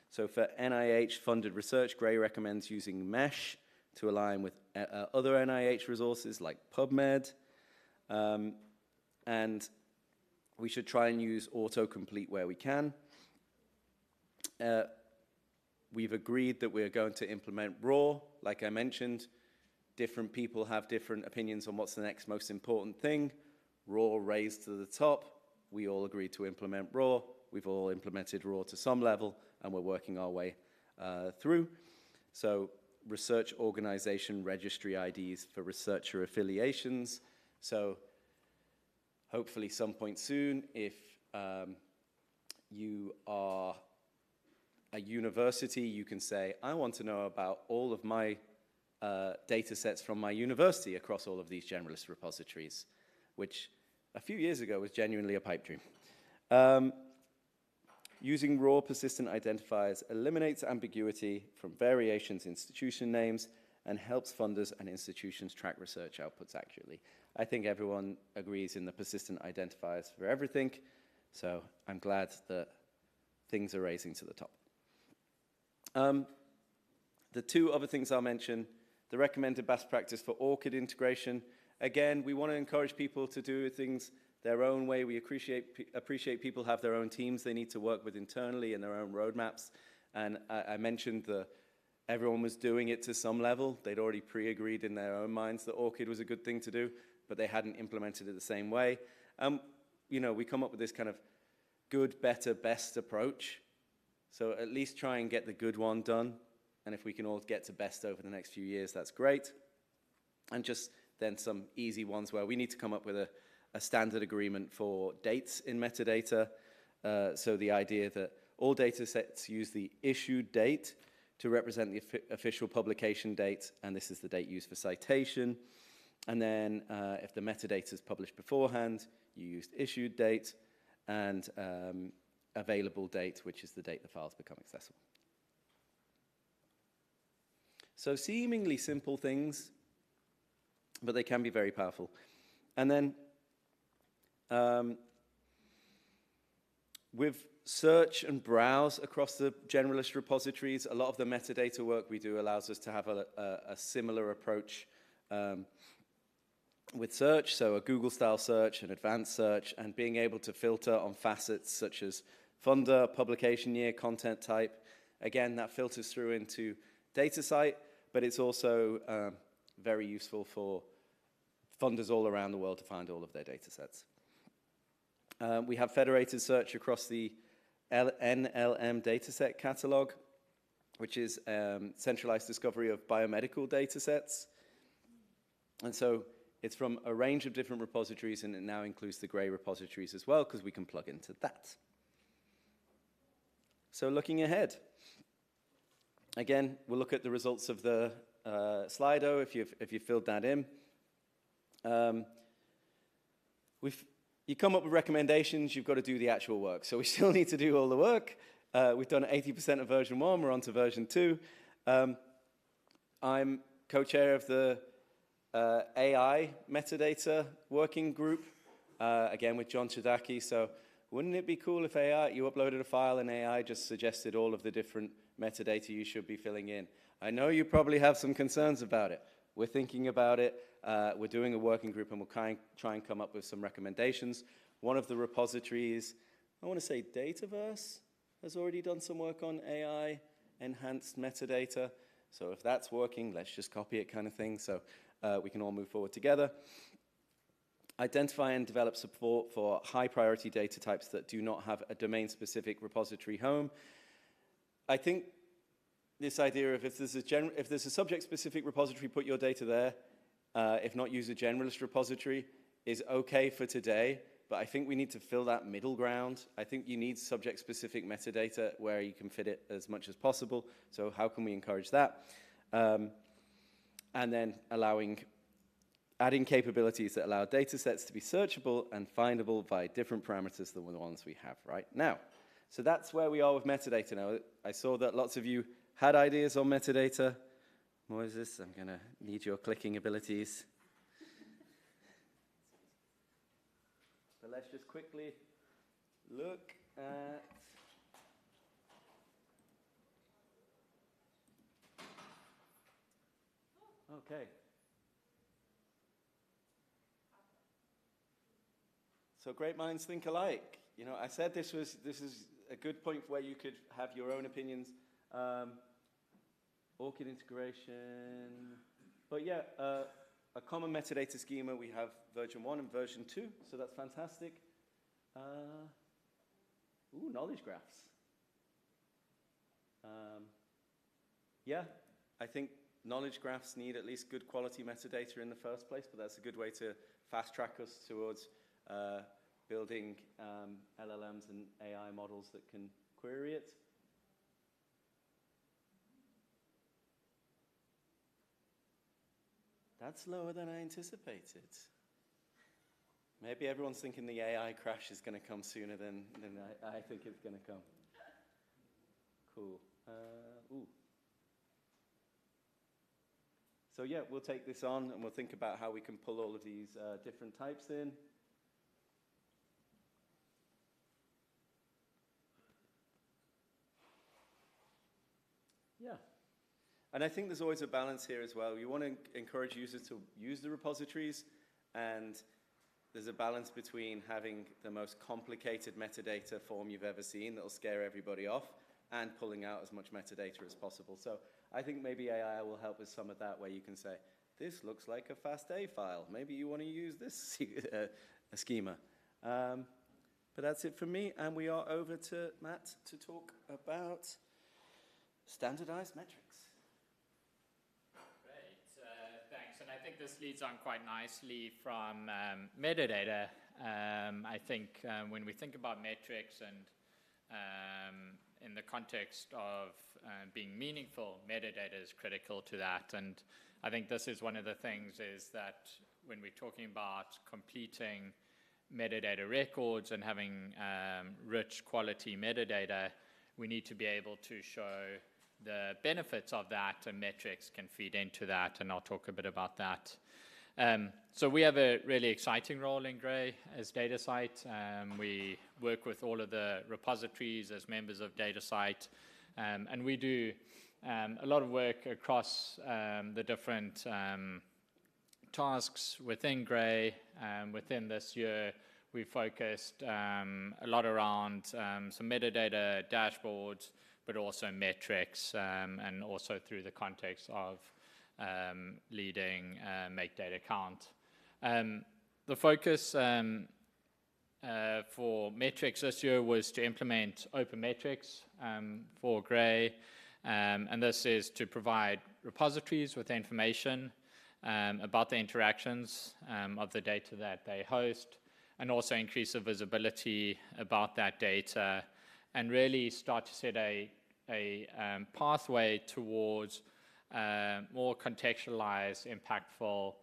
So for NIH-funded research, GREI recommends using MESH to align with other NIH resources like PubMed. And we should try and use autocomplete where we can. We've agreed that we're going to implement RAW. Like I mentioned, different people have different opinions on what's the next most important thing. RAW raised to the top. We all agreed to implement RAW. We've all implemented RAW to some level, and we're working our way through. So research organization registry IDs for researcher affiliations. So hopefully some point soon, if you are a university, you can say, I want to know about all of my data sets from my university across all of these generalist repositories, which a few years ago was genuinely a pipe dream. Using raw persistent identifiers eliminates ambiguity from variations in institution names and helps funders and institutions track research outputs accurately. I think everyone agrees in the persistent identifiers for everything, so I'm glad that things are raising to the top. The two other things I'll mention, the recommended best practice for ORCID integration. Again, we want to encourage people to do things their own way. We appreciate people have their own teams they need to work with internally and their own roadmaps. And I mentioned that everyone was doing it to some level. They'd already pre-agreed in their own minds that ORCID was a good thing to do, but they hadn't implemented it the same way. We come up with this kind of good, better, best approach. So at least try and get the good one done. And if we can all get to best over the next few years, that's great. And just then some easy ones where we need to come up with a standard agreement for dates in metadata. So the idea that all data sets use the issued date to represent the official publication date, and this is the date used for citation. And then if the metadata is published beforehand, you used issued date, and available date, which is the date the files become accessible. So seemingly simple things, but they can be very powerful. And then with search and browse across the generalist repositories, a lot of the metadata work we do allows us to have a similar approach with search, so a Google-style search, an advanced search, and being able to filter on facets such as funder, publication year, content type. Again, that filters through into DataCite, but it's also very useful for funders all around the world to find all of their data sets. We have federated search across the NLM dataset catalog, which is centralized discovery of biomedical data sets. And so it's from a range of different repositories, and it now includes the GREI repositories as well, because we can plug into that. So looking ahead, again, we'll look at the results of the Slido, if you've filled that in. You come up with recommendations, you've got to do the actual work. So we still need to do all the work. We've done 80% of version 1, we're on to version 2. I'm co-chair of the AI metadata working group, again with John Chodaki. So wouldn't it be cool if you uploaded a file and AI just suggested all of the different metadata you should be filling in? I know you probably have some concerns about it. We're thinking about it. We're doing a working group, and we'll try and come up with some recommendations. One of the repositories, I want to say Dataverse, has already done some work on AI enhanced metadata. So if that's working, let's just copy it, kind of thing. So we can all move forward together. Identify and develop support for high priority data types that do not have a domain specific repository home. I think this idea of if there's a subject specific repository, put your data there. If not, use a generalist repository is okay for today, but I think we need to fill that middle ground. I think you need subject specific metadata where you can fit it as much as possible. So how can we encourage that? And then adding capabilities that allow data sets to be searchable and findable by different parameters than the ones we have right now. So that's where we are with metadata now. I saw that lots of you had ideas on metadata. Moses, I'm going to need your clicking abilities. So let's just quickly look at... Okay. So great minds think alike. You know, I said this is a good point where you could have your own opinions. ORCID integration. But yeah, a common metadata schema, we have version 1 and version 2, so that's fantastic. Knowledge graphs. Yeah, I think knowledge graphs need at least good quality metadata in the first place, but that's a good way to fast track us towards building LLMs and AI models that can query it. That's lower than I anticipated. Maybe everyone's thinking the AI crash is going to come sooner than I think it's going to come. Cool. So yeah, we'll take this on and we'll think about how we can pull all of these different types in. Yeah. And I think there's always a balance here as well. You want to encourage users to use the repositories, and there's a balance between having the most complicated metadata form you've ever seen that'll scare everybody off and pulling out as much metadata as possible. So I think maybe AI will help with some of that, where you can say, this looks like a FASTA file. Maybe you want to use this schema. But that's it from me, and we are over to Matt to talk about standardized metrics. Thanks, and I think this leads on quite nicely from metadata. I think when we think about metrics and in the context of being meaningful, metadata is critical to that. And I think this is one of the things is that when we're talking about completing metadata records and having rich quality metadata, we need to be able to show the benefits of that, and metrics can feed into that, and I'll talk a bit about that. So we have a really exciting role in GREI as DataSite. We work with all of the repositories as members of DataSite, and we do a lot of work across the different tasks within GREI. Within this year, we focused a lot around some metadata dashboards, but also metrics, and also through the context of leading Make Data Count. The focus for metrics this year was to implement open metrics for GREI, and this is to provide repositories with information about the interactions of the data that they host, and also increase the visibility about that data, and really start to set a pathway towards more contextualized, impactful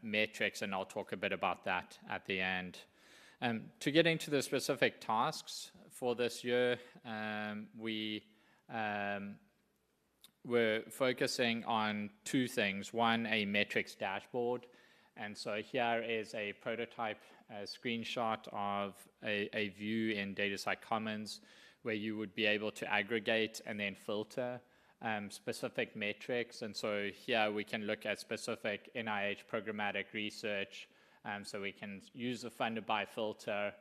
metrics, and I'll talk a bit about that at the end. To get into the specific tasks for this year, we we're focusing on two things. One, a metrics dashboard. And so here is a prototype screenshot of a view in DataSite Commons where you would be able to aggregate and then filter specific metrics. And so here we can look at specific NIH programmatic research. So we can use the funded by filter.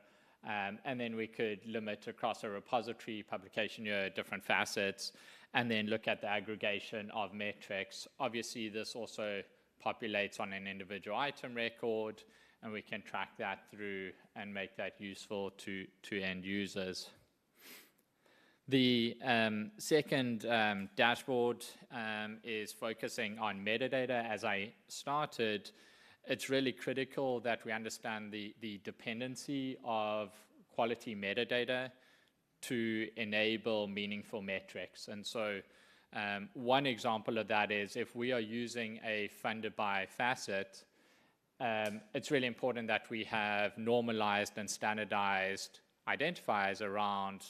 And then we could limit across a repository, publication year, different facets, and then look at the aggregation of metrics. Obviously, this also populates on an individual item record, and we can track that through and make that useful to end users. The second dashboard is focusing on metadata. As I started, it's really critical that we understand the dependency of quality metadata to enable meaningful metrics. And so one example of that is if we are using a funded by facet, it's really important that we have normalized and standardized identifiers around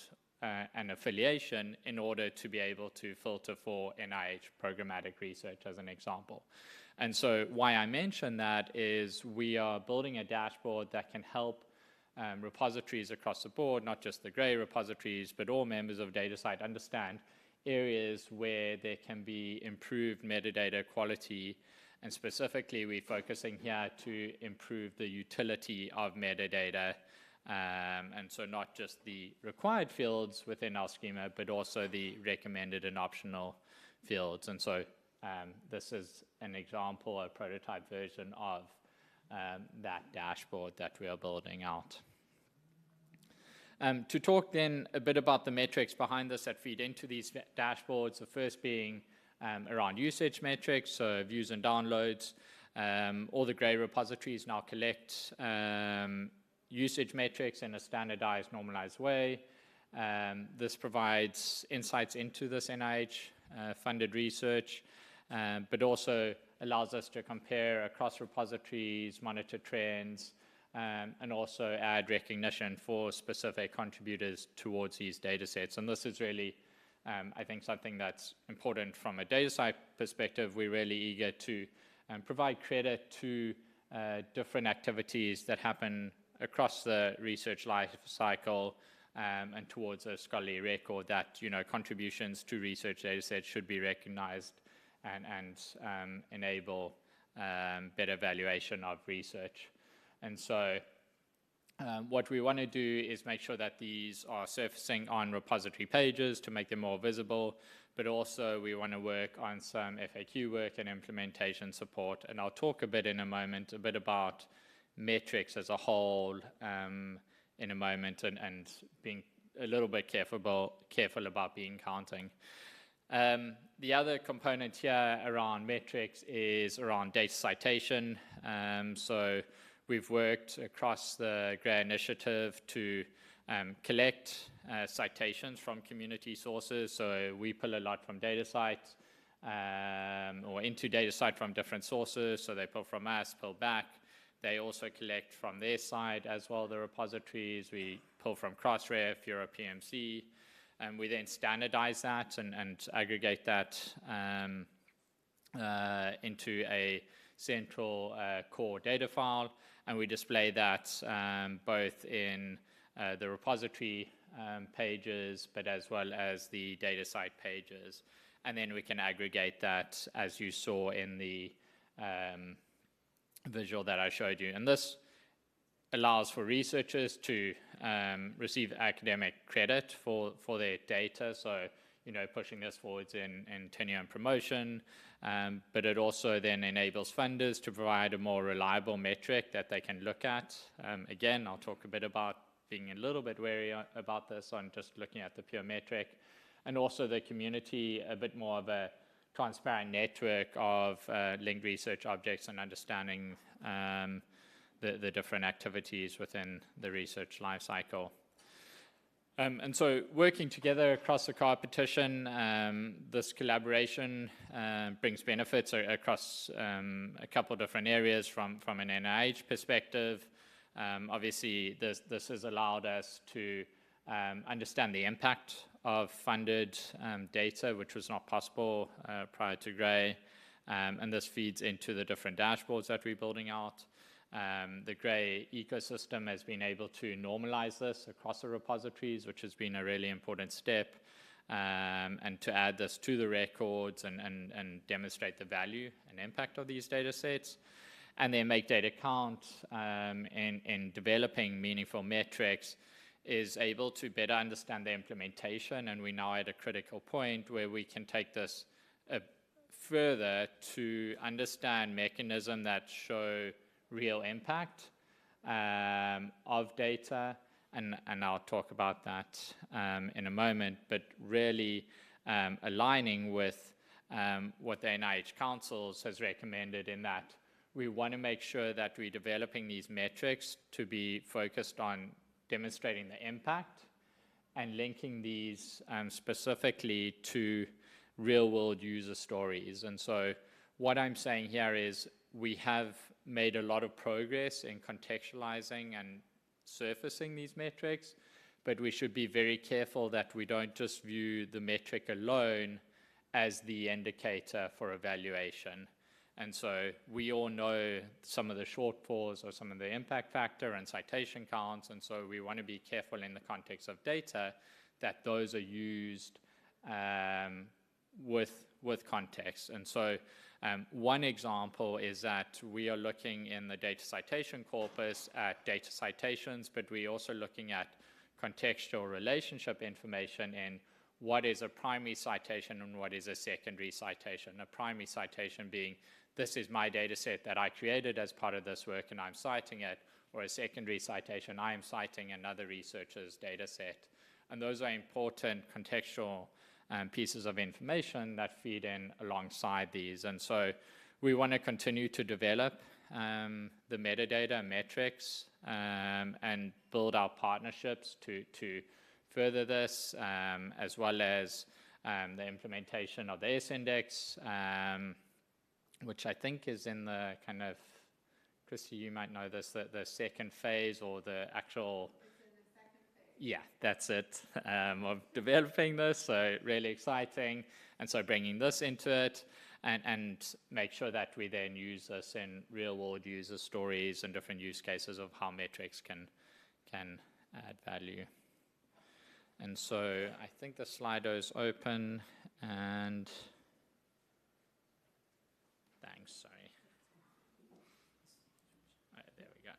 an affiliation in order to be able to filter for NIH programmatic research as an example. And so why I mention that is we are building a dashboard that can help repositories across the board, not just the GREI repositories, but all members of DataSite understand areas where there can be improved metadata quality. And specifically, we're focusing here to improve the utility of metadata. And so not just the required fields within our schema, but also the recommended and optional fields. And so this is an example, a prototype version of that dashboard that we are building out. To talk then a bit about the metrics behind this that feed into these dashboards, the first being around usage metrics, so views and downloads. All the GREI repositories now collect usage metrics in a standardized, normalized way. This provides insights into this NIH funded research, but also allows us to compare across repositories, monitor trends, and also add recognition for specific contributors towards these data sets. And this is really, I think, something that's important from a DataSite perspective. We're really eager to provide credit to different activities that happen across the research life cycle and towards a scholarly record that, contributions to research data sets should be recognized and enable better valuation of research. And so what we want to do is make sure that these are surfacing on repository pages to make them more visible, but also we want to work on some FAQ work and implementation support. And I'll talk a bit in a moment, a bit about metrics as a whole in a moment, and being a little bit careful about bean counting. The other component here around metrics is around data citation. So we've worked across the GREI initiative to collect citations from community sources. So we pull a lot from DataSite or into DataSite from different sources. So they pull from us, pull back. They also collect from their side as well, the repositories. We pull from Crossref, Europe PMC, and we then standardize that and aggregate that into a central core data file, and we display that both in the repository pages, but as well as the data site pages. And then we can aggregate that, as you saw in the visual that I showed you. And this allows for researchers to receive academic credit for their data, so pushing this forwards in tenure and promotion, but it also then enables funders to provide a more reliable metric that they can look at. Again, I'll talk a bit about being a little bit wary about this on just looking at the pure metric, and also the community a bit more of a transparent network of linked research objects and understanding the different activities within the research lifecycle. And so working together across the coopetition, this collaboration brings benefits across a couple different areas from an NIH perspective. Obviously, this has allowed us to understand the impact of funded data, which was not possible prior to GREI, and this feeds into the different dashboards that we're building out. The GREI ecosystem has been able to normalize this across the repositories, which has been a really important step, and to add this to the records and demonstrate the value and impact of these data sets, and then make data count in developing meaningful metrics is able to better understand the implementation, and we're now at a critical point where we can take this further to understand mechanisms that show real impact of data, and I'll talk about that in a moment, but really aligning with what the NIH Councils has recommended, in that we want to make sure that we're developing these metrics to be focused on demonstrating the impact and linking these specifically to real-world user stories. And so what I'm saying here is we have made a lot of progress in contextualizing and surfacing these metrics, but we should be very careful that we don't just view the metric alone as the indicator for evaluation. And so we all know some of the shortfalls or some of the impact factor and citation counts, and so we want to be careful in the context of data that those are used with context. And so one example is that we are looking in the data citation corpus at data citations, but we're also looking at contextual relationship information in what is a primary citation and what is a secondary citation. A primary citation being, this is my data set that I created as part of this work and I'm citing it, or a secondary citation, I am citing another researcher's data set. And those are important contextual pieces of information that feed in alongside these. And so we want to continue to develop the metadata metrics and build our partnerships to further this, as well as the implementation of the S-index, which I think is in the kind of, Kristi, you might know this, the second phase, or the actual... Yeah, that's it, of developing this, so really exciting. And so bringing this into it and make sure that we then use this in real-world user stories and different use cases of how metrics can add value. And so I think the Slido is open, and thanks, sorry. All right, there we go.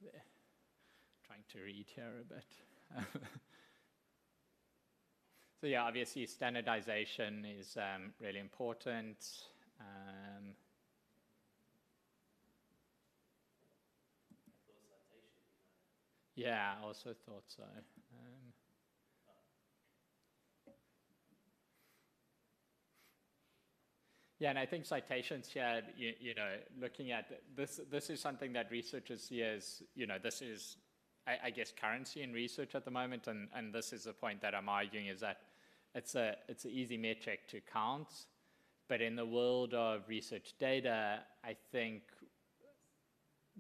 There. Trying to read here a bit. So yeah, obviously standardization is really important. Yeah, I also thought so. Yeah, and I think citations here, you know, looking at this is something that researchers see as, you know, this is, I guess, currency in research at the moment, and this is the point that I'm arguing, is that it's an easy metric to count, But in the world of research data, I think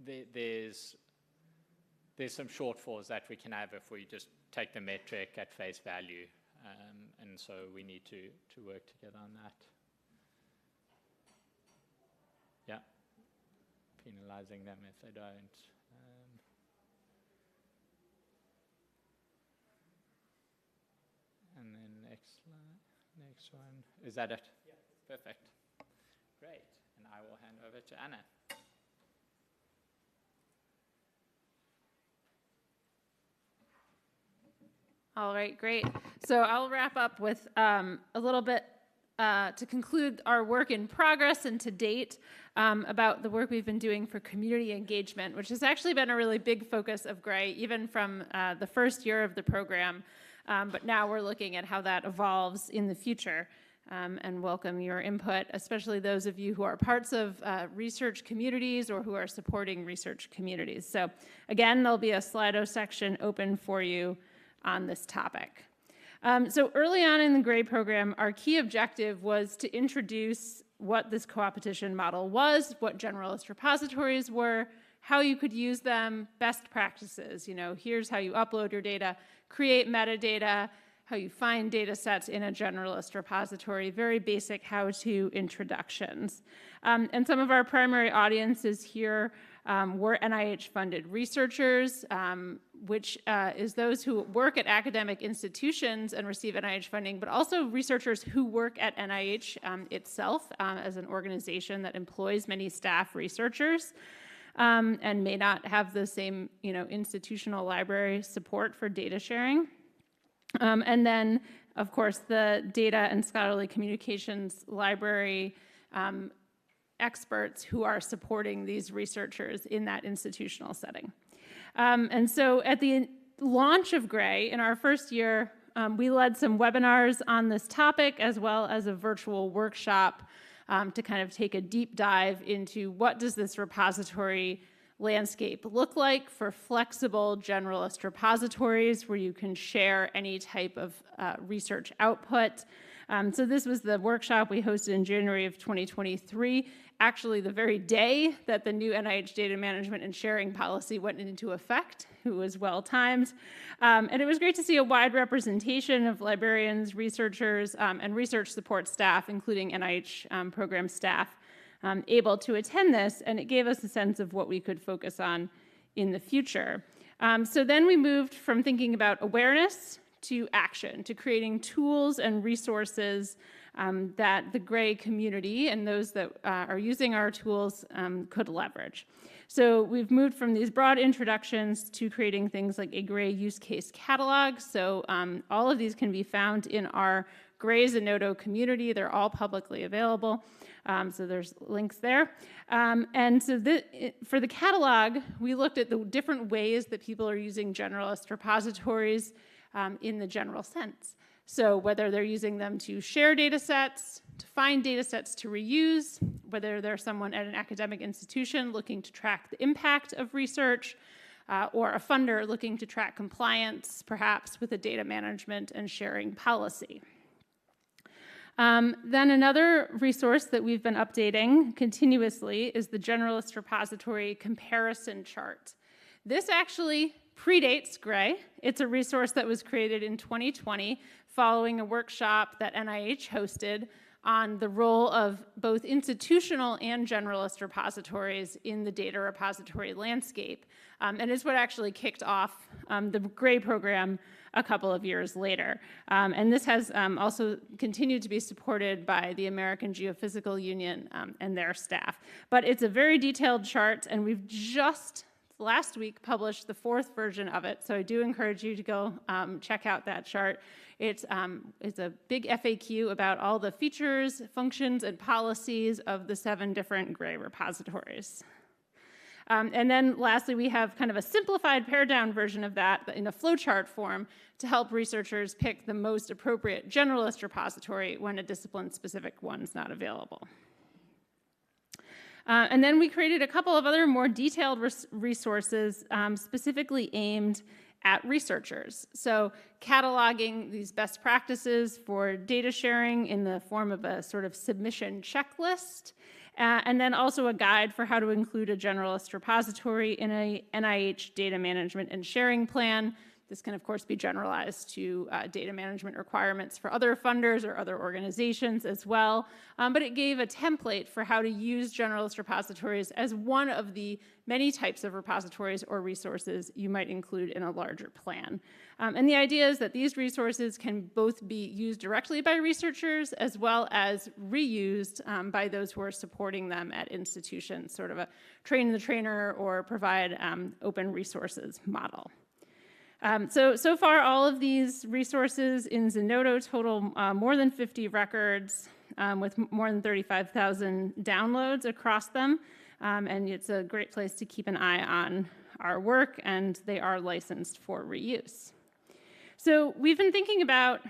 there's some shortfalls that we can have if we just take the metric at face value. And so we need to work together on that. Yeah, penalizing them if they don't. And then next one. Is that it? Yeah. Perfect. Great. And I will hand over to Anna. All right, great. So I'll wrap up with a little bit to conclude our work in progress and to date about the work we've been doing for community engagement, which has actually been a really big focus of GREI, even from the first year of the program. But now we're looking at how that evolves in the future, and welcome your input, especially those of you who are parts of research communities or who are supporting research communities. So again, there'll be a Slido section open for you on this topic. So early on in the GREI program, our key objective was to introduce what this coopetition model was, what generalist repositories were, how you could use them, best practices. You know, here's how you upload your data, create metadata, how you find data sets in a generalist repository, very basic how-to introductions. And some of our primary audiences here were NIH-funded researchers, which is those who work at academic institutions and receive NIH funding, but also researchers who work at NIH itself as an organization that employs many staff researchers and may not have the same, institutional library support for data sharing. And then, of course, the data and scholarly communications library experts who are supporting these researchers in that institutional setting. And so at the launch of GREI, in our first year, we led some webinars on this topic, as well as a virtual workshop to kind of take a deep dive into what does this repository landscape look like for flexible generalist repositories where you can share any type of research output. So this was the workshop we hosted in January of 2023, actually the very day that the new NIH data management and sharing policy went into effect. It was well timed. And it was great to see a wide representation of librarians, researchers, and research support staff, including NIH program staff, able to attend this, and it gave us a sense of what we could focus on in the future. So then we moved from thinking about awareness to action, to creating tools and resources that the GREI community and those that are using our tools could leverage. So we've moved from these broad introductions to creating things like a GREI use case catalog. So all of these can be found in our GREI Zenodo community. They're all publicly available. So there's links there. And so for the catalog, we looked at the different ways that people are using generalist repositories in the general sense. So whether they're using them to share data sets, to find data sets to reuse, whether they're someone at an academic institution looking to track the impact of research, or a funder looking to track compliance, perhaps with a data management and sharing policy. Then another resource that we've been updating continuously is the Generalist Repository Comparison Chart. This actually predates GREI. It's a resource that was created in 2020 following a workshop that NIH hosted on the role of both institutional and generalist repositories in the data repository landscape. And it's what actually kicked off the GREI program a couple of years later. And this has also continued to be supported by the American Geophysical Union and their staff. But it's a very detailed chart, and we've just last week published the 4th version of it, so I do encourage you to go check out that chart. It's a big FAQ about all the features, functions, and policies of the 7 different GREI repositories. And then lastly, we have kind of a simplified pared-down version of that in a flowchart form to help researchers pick the most appropriate generalist repository when a discipline-specific one's not available. And then we created a couple of other more detailed resources specifically aimed at researchers. So cataloging these best practices for data sharing in the form of a sort of submission checklist, and then also a guide for how to include a generalist repository in a NIH data management and sharing plan. This can, of course, be generalized to data management requirements for other funders or other organizations as well. But it gave a template for how to use generalist repositories as one of the many types of repositories or resources you might include in a larger plan. And the idea is that these resources can both be used directly by researchers as well as reused by those who are supporting them at institutions, sort of a train the trainer or provide open resources model. So far, all of these resources in Zenodo total more than 50 records with more than 35,000 downloads across them. And it's a great place to keep an eye on our work, and they are licensed for reuse. So we've been thinking about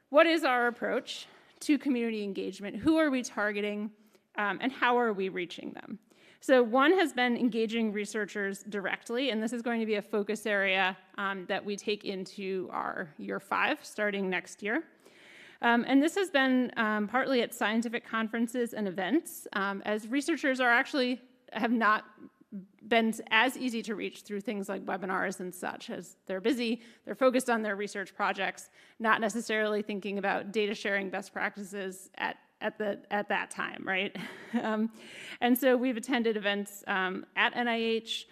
what is our approach to community engagement? Who are we targeting? And how are we reaching them? So one has been engaging researchers directly, and this is going to be a focus area that we take into our year 5, starting next year. And this has been partly at scientific conferences and events, as researchers have not been as easy to reach through things like webinars and such, as they're busy, they're focused on their research projects, not necessarily thinking about data sharing best practices at that time, right? And so we've attended events at NIH,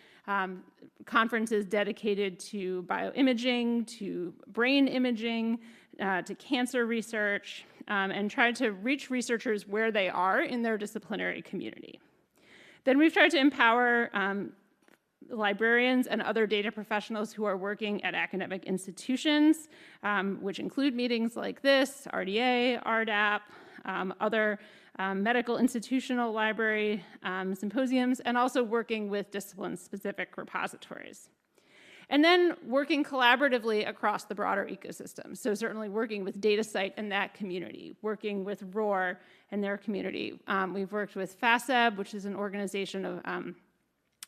conferences dedicated to bioimaging, to brain imaging, to cancer research, and tried to reach researchers where they are in their disciplinary community. Then we've tried to empower librarians and other data professionals who are working at academic institutions, which include meetings like this, RDA, RDAP, other medical institutional library symposiums, and also working with discipline-specific repositories. And then working collaboratively across the broader ecosystem. So certainly working with DataCite and that community, working with ROAR and their community. We've worked with FASEB, which is an organization of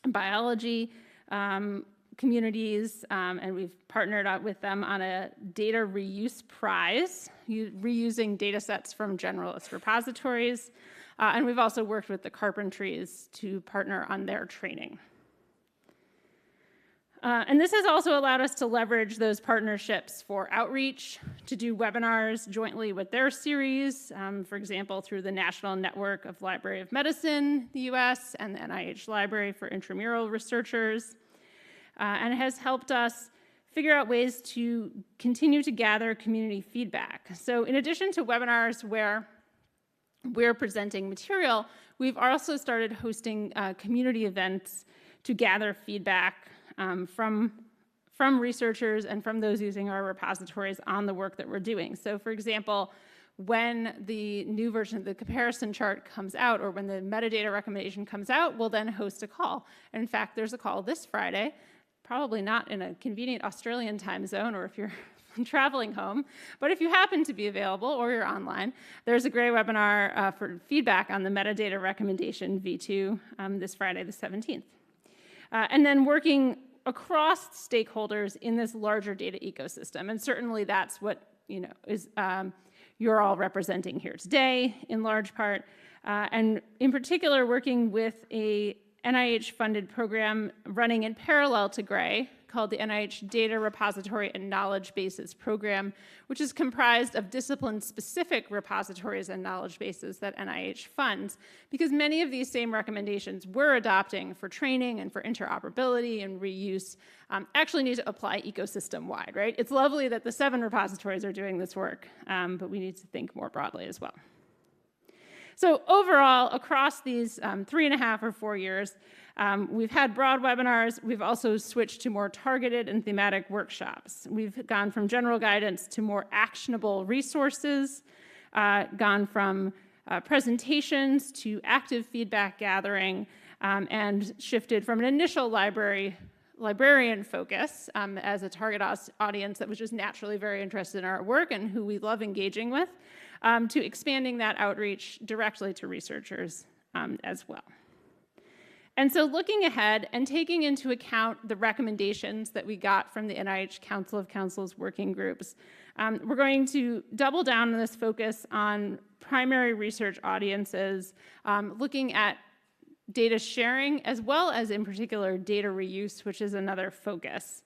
biology communities, and we've partnered up with them on a data reuse prize, reusing data sets from generalist repositories. And we've also worked with the Carpentries to partner on their training. And this has also allowed us to leverage those partnerships for outreach, to do webinars jointly with their series, for example, through the National Network of Library of Medicine, the US, and the NIH Library for Intramural Researchers. And it has helped us figure out ways to continue to gather community feedback. So in addition to webinars where we're presenting material, we've also started hosting community events to gather feedback from researchers and from those using our repositories on the work that we're doing. So for example, when the new version of the comparison chart comes out, or when the metadata recommendation comes out, we'll then host a call. And in fact, there's a call this Friday, probably not in a convenient Australian time zone, or if you're traveling home, but if you happen to be available or you're online, there's a GREI webinar for feedback on the metadata recommendation V2 this Friday, the 17th. And then working across stakeholders in this larger data ecosystem. And certainly that's what is you're all representing here today in large part. And in particular, working with a NIH-funded program running in parallel to GREI called the NIH Data Repository and Knowledge Bases Program, which is comprised of discipline-specific repositories and knowledge bases that NIH funds, because many of these same recommendations we're adopting for training and for interoperability and reuse actually need to apply ecosystem-wide, right? It's lovely that the 7 repositories are doing this work, but we need to think more broadly as well. So overall, across these 3.5 or 4 years, we've had broad webinars. We've also switched to more targeted and thematic workshops. We've gone from general guidance to more actionable resources, gone from presentations to active feedback gathering, and shifted from an initial librarian focus as a target audience that was just naturally very interested in our work and who we love engaging with, to expanding that outreach directly to researchers as well. And so looking ahead and taking into account the recommendations that we got from the NIH Council of Councils working groups, we're going to double down on this focus on primary research audiences, looking at data sharing, as well as, in particular, data reuse, which is another focus.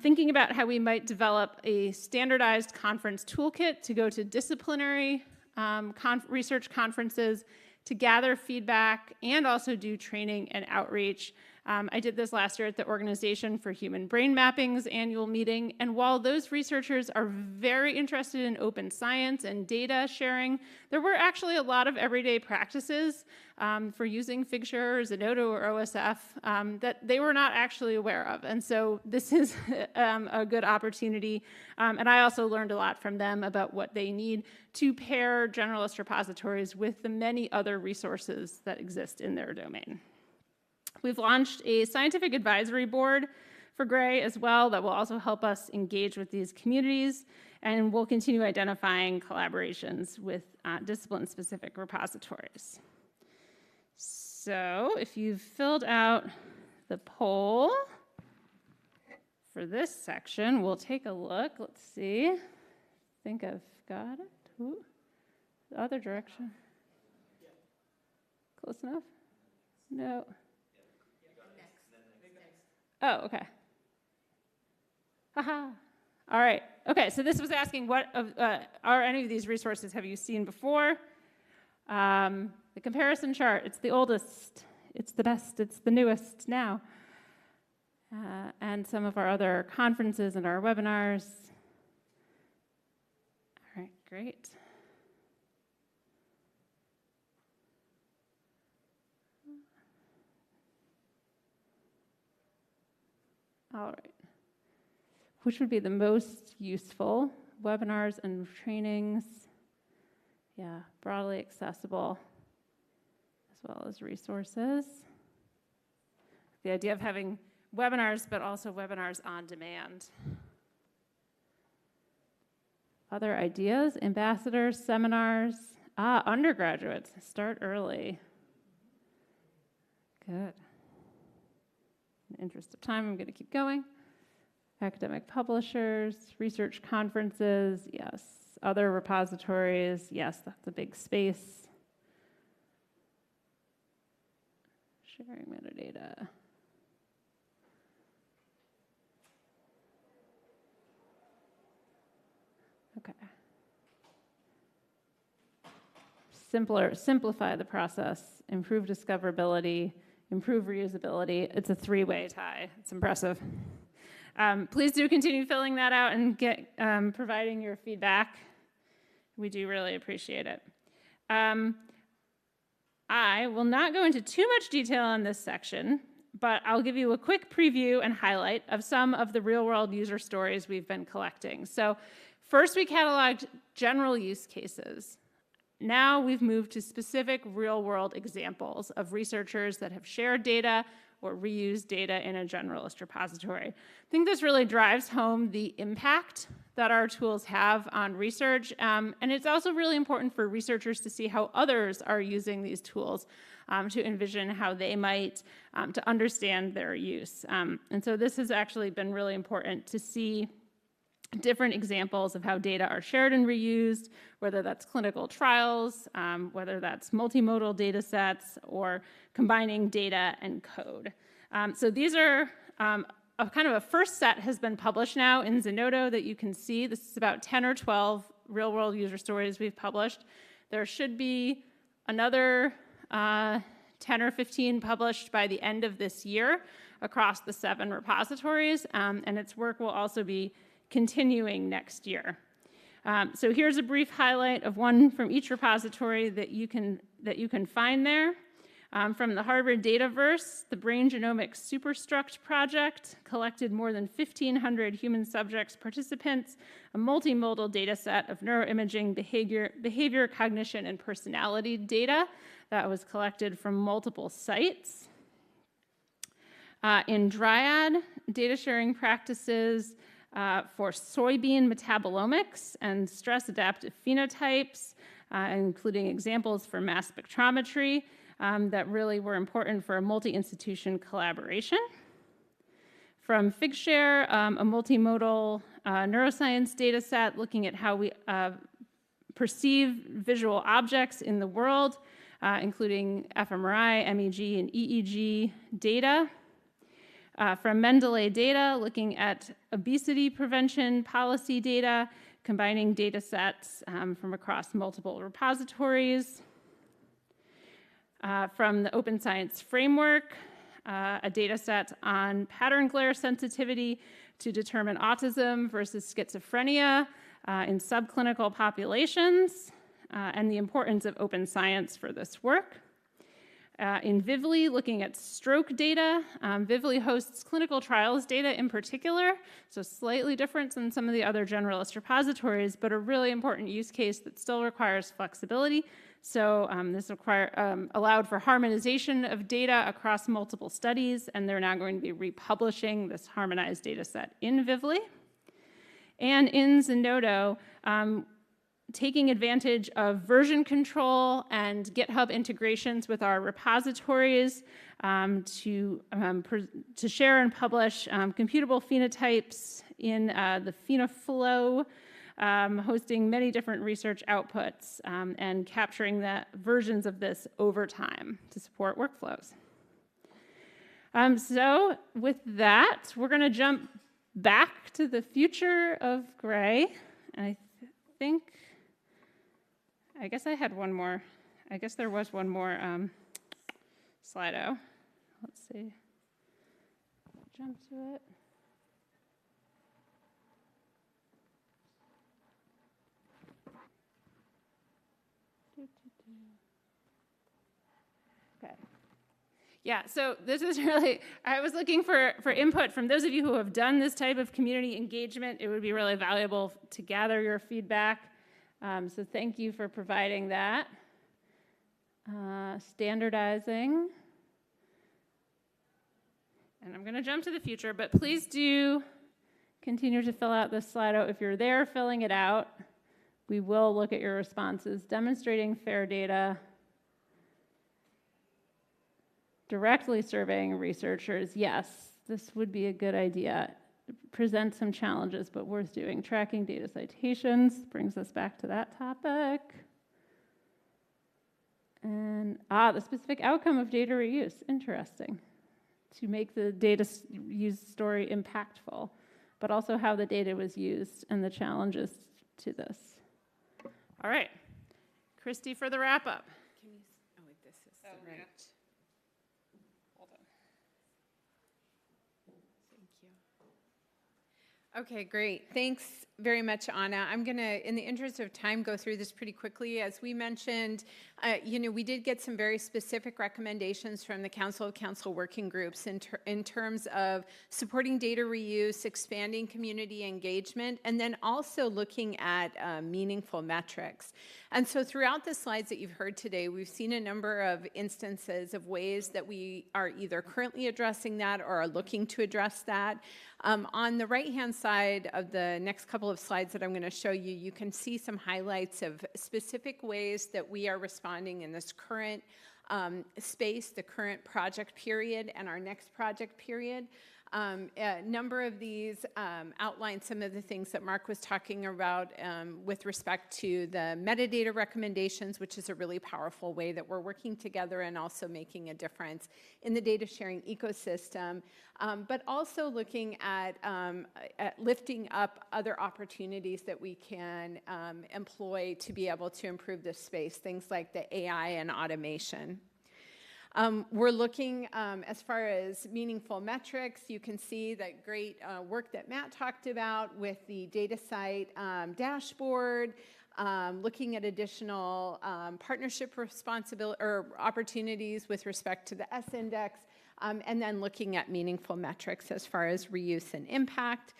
Thinking about how we might develop a standardized conference toolkit to go to disciplinary research conferences to gather feedback and also do training and outreach. I did this last year at the Organization for Human Brain Mapping's annual meeting, and while those researchers are very interested in open science and data sharing, there were actually a lot of everyday practices for using Figshare or Zenodo or OSF that they were not actually aware of. And so this is a good opportunity. And I also learned a lot from them about what they need to pair generalist repositories with the many other resources that exist in their domain. We've launched a scientific advisory board for GREI as well that will also help us engage with these communities, and we'll continue identifying collaborations with discipline-specific repositories. So if you've filled out the poll for this section, we'll take a look. Let's see. I think I've got it. Ooh. The other direction. Close enough? No. Oh, okay. Haha. All right. Okay, so this was asking what are any of these resources have you seen before? The comparison chart, it's the oldest, it's the best, it's the newest now. And some of our other conferences and our webinars. All right, great. All right. Which would be the most useful? Webinars and trainings. Yeah, broadly accessible, as well as resources. The idea of having webinars, but also webinars on demand. Other ideas, ambassadors, seminars. Undergraduates, start early. Good. In the interest of time, I'm going to keep going. Academic publishers, research conferences, yes. Other repositories, yes, that's a big space. Sharing metadata. Okay. Simplify the process, improve discoverability, improve reusability. It's a three-way tie. It's impressive. Please do continue filling that out and providing your feedback. We do really appreciate it. I will not go into too much detail on this section, but I'll give you a quick preview and highlight of some of the real-world user stories we've been collecting. So first, we cataloged general use cases. Now we've moved to specific real-world examples of researchers that have shared data or reused data in a generalist repository. I think this really drives home the impact that our tools have on research, and it's also really important for researchers to see how others are using these tools to envision how they might, to understand their use. And so this has actually been really important to see different examples of how data are shared and reused, whether that's clinical trials, whether that's multimodal data sets, or combining data and code. So these are a kind of a first set has been published now in Zenodo that you can see. This is about 10 or 12 real-world user stories we've published. There should be another 10 or 15 published by the end of this year across the 7 repositories, and its work will also be continuing next year. So here's a brief highlight of one from each repository that you can find there. From the Harvard Dataverse, the Brain Genomics Superstruct project collected more than 1,500 human subjects participants, a multimodal data set of neuroimaging, behavior, cognition, and personality data that was collected from multiple sites. In Dryad, data sharing practices for soybean metabolomics and stress adaptive phenotypes, including examples for mass spectrometry. that really were important for a multi-institution collaboration. From Figshare, a multimodal neuroscience data set looking at how we perceive visual objects in the world, including fMRI, MEG, and EEG data. From Mendeley Data, looking at obesity prevention policy data, combining data sets from across multiple repositories. From the Open Science Framework, a data set on pattern glare sensitivity to determine autism versus schizophrenia in subclinical populations, and the importance of open science for this work. In Vivli, looking at stroke data. Vivli hosts clinical trials data in particular, so slightly different than some of the other generalist repositories, but a really important use case that still requires flexibility. So this allowed for harmonization of data across multiple studies, and they're now going to be republishing this harmonized data set in Vivli. And in Zenodo, taking advantage of version control and GitHub integrations with our repositories to share and publish computable phenotypes in the PhenoFlow, hosting many different research outputs and capturing the versions of this over time to support workflows. So with that, we're going to jump back to the future of GREI. And I guess I had one more. I guess there was one more Slido. Let's see. Jump to it. Okay. Yeah, so this is really, I was looking for input from those of you who have done this type of community engagement. It would be really valuable to gather your feedback. So thank you for providing that. Standardizing. And I'm going to jump to the future, but please do continue to fill out this Slido. If you're there filling it out, we will look at your responses. Demonstrating fair data, directly surveying researchers. Yes, this would be a good idea. Present some challenges, but worth doing. Tracking data citations brings us back to that topic. And, the specific outcome of data reuse. Interesting. To make the data use story impactful, but also how the data was used and the challenges to this. All right. Kristi for the wrap up. This is right. Hold on. Thank you. Okay, great. Thanks very much, Anna. I'm going to, in the interest of time, go through this pretty quickly. As we mentioned, we did get some very specific recommendations from the Council of Council working groups in terms of supporting data reuse, expanding community engagement, and then also looking at meaningful metrics. And so throughout the slides that you've heard today, we've seen a number of instances of ways that we are either currently addressing that or are looking to address that. On the right-hand side of the next couple of slides that I'm going to show you, you can see some highlights of specific ways that we are responding in this current space, the current project period, and our next project period. A number of these outline some of the things that Mark was talking about with respect to the metadata recommendations, which is a really powerful way that we're working together and also making a difference in the data sharing ecosystem, but also looking at lifting up other opportunities that we can employ to be able to improve this space, things like the AI and automation. We're looking as far as meaningful metrics. You can see that great work that Matt talked about with the DataCite dashboard, looking at additional partnership responsibility or opportunities with respect to the S-index, and then looking at meaningful metrics as far as reuse and impact.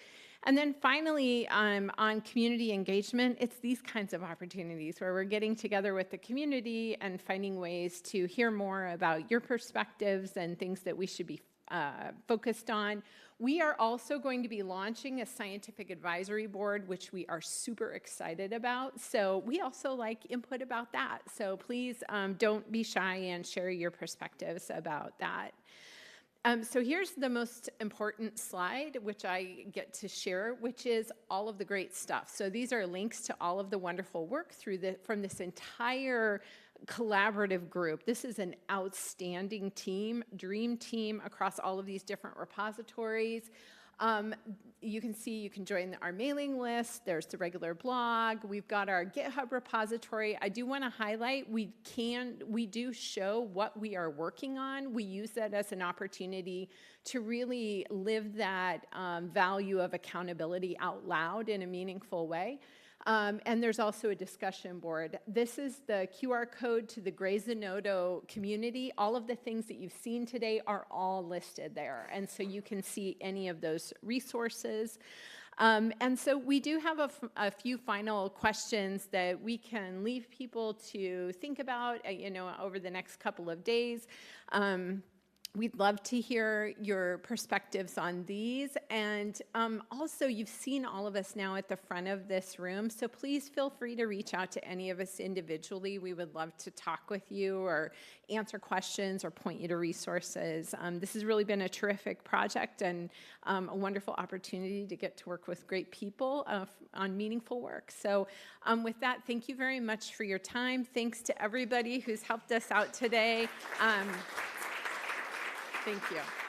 And then finally, on community engagement, it's these kinds of opportunities where we're getting together with the community and finding ways to hear more about your perspectives and things that we should be focused on. We are also going to be launching a scientific advisory board, which we are super excited about. So we also like input about that. So please don't be shy and share your perspectives about that. So here's the most important slide, which I get to share, which is all of the great stuff. So these are links to all of the wonderful work from this entire collaborative group. This is an outstanding team, dream team across all of these different repositories. You can see you can join our mailing list. There's the regular blog. We've got our GitHub repository. I do want to highlight we do show what we are working on. We use that as an opportunity to really live that value of accountability out loud in a meaningful way. And there's also a discussion board. This is the QR code to the GREI Zenodo community. All of the things that you've seen today are all listed there. And so you can see any of those resources. And so we do have a few final questions that we can leave people to think about, over the next couple of days. We'd love to hear your perspectives on these. And also, you've seen all of us now at the front of this room, so please feel free to reach out to any of us individually. We would love to talk with you or answer questions or point you to resources. This has really been a terrific project and a wonderful opportunity to get to work with great people on meaningful work. So with that, thank you very much for your time. Thanks to everybody who's helped us out today. Thank you.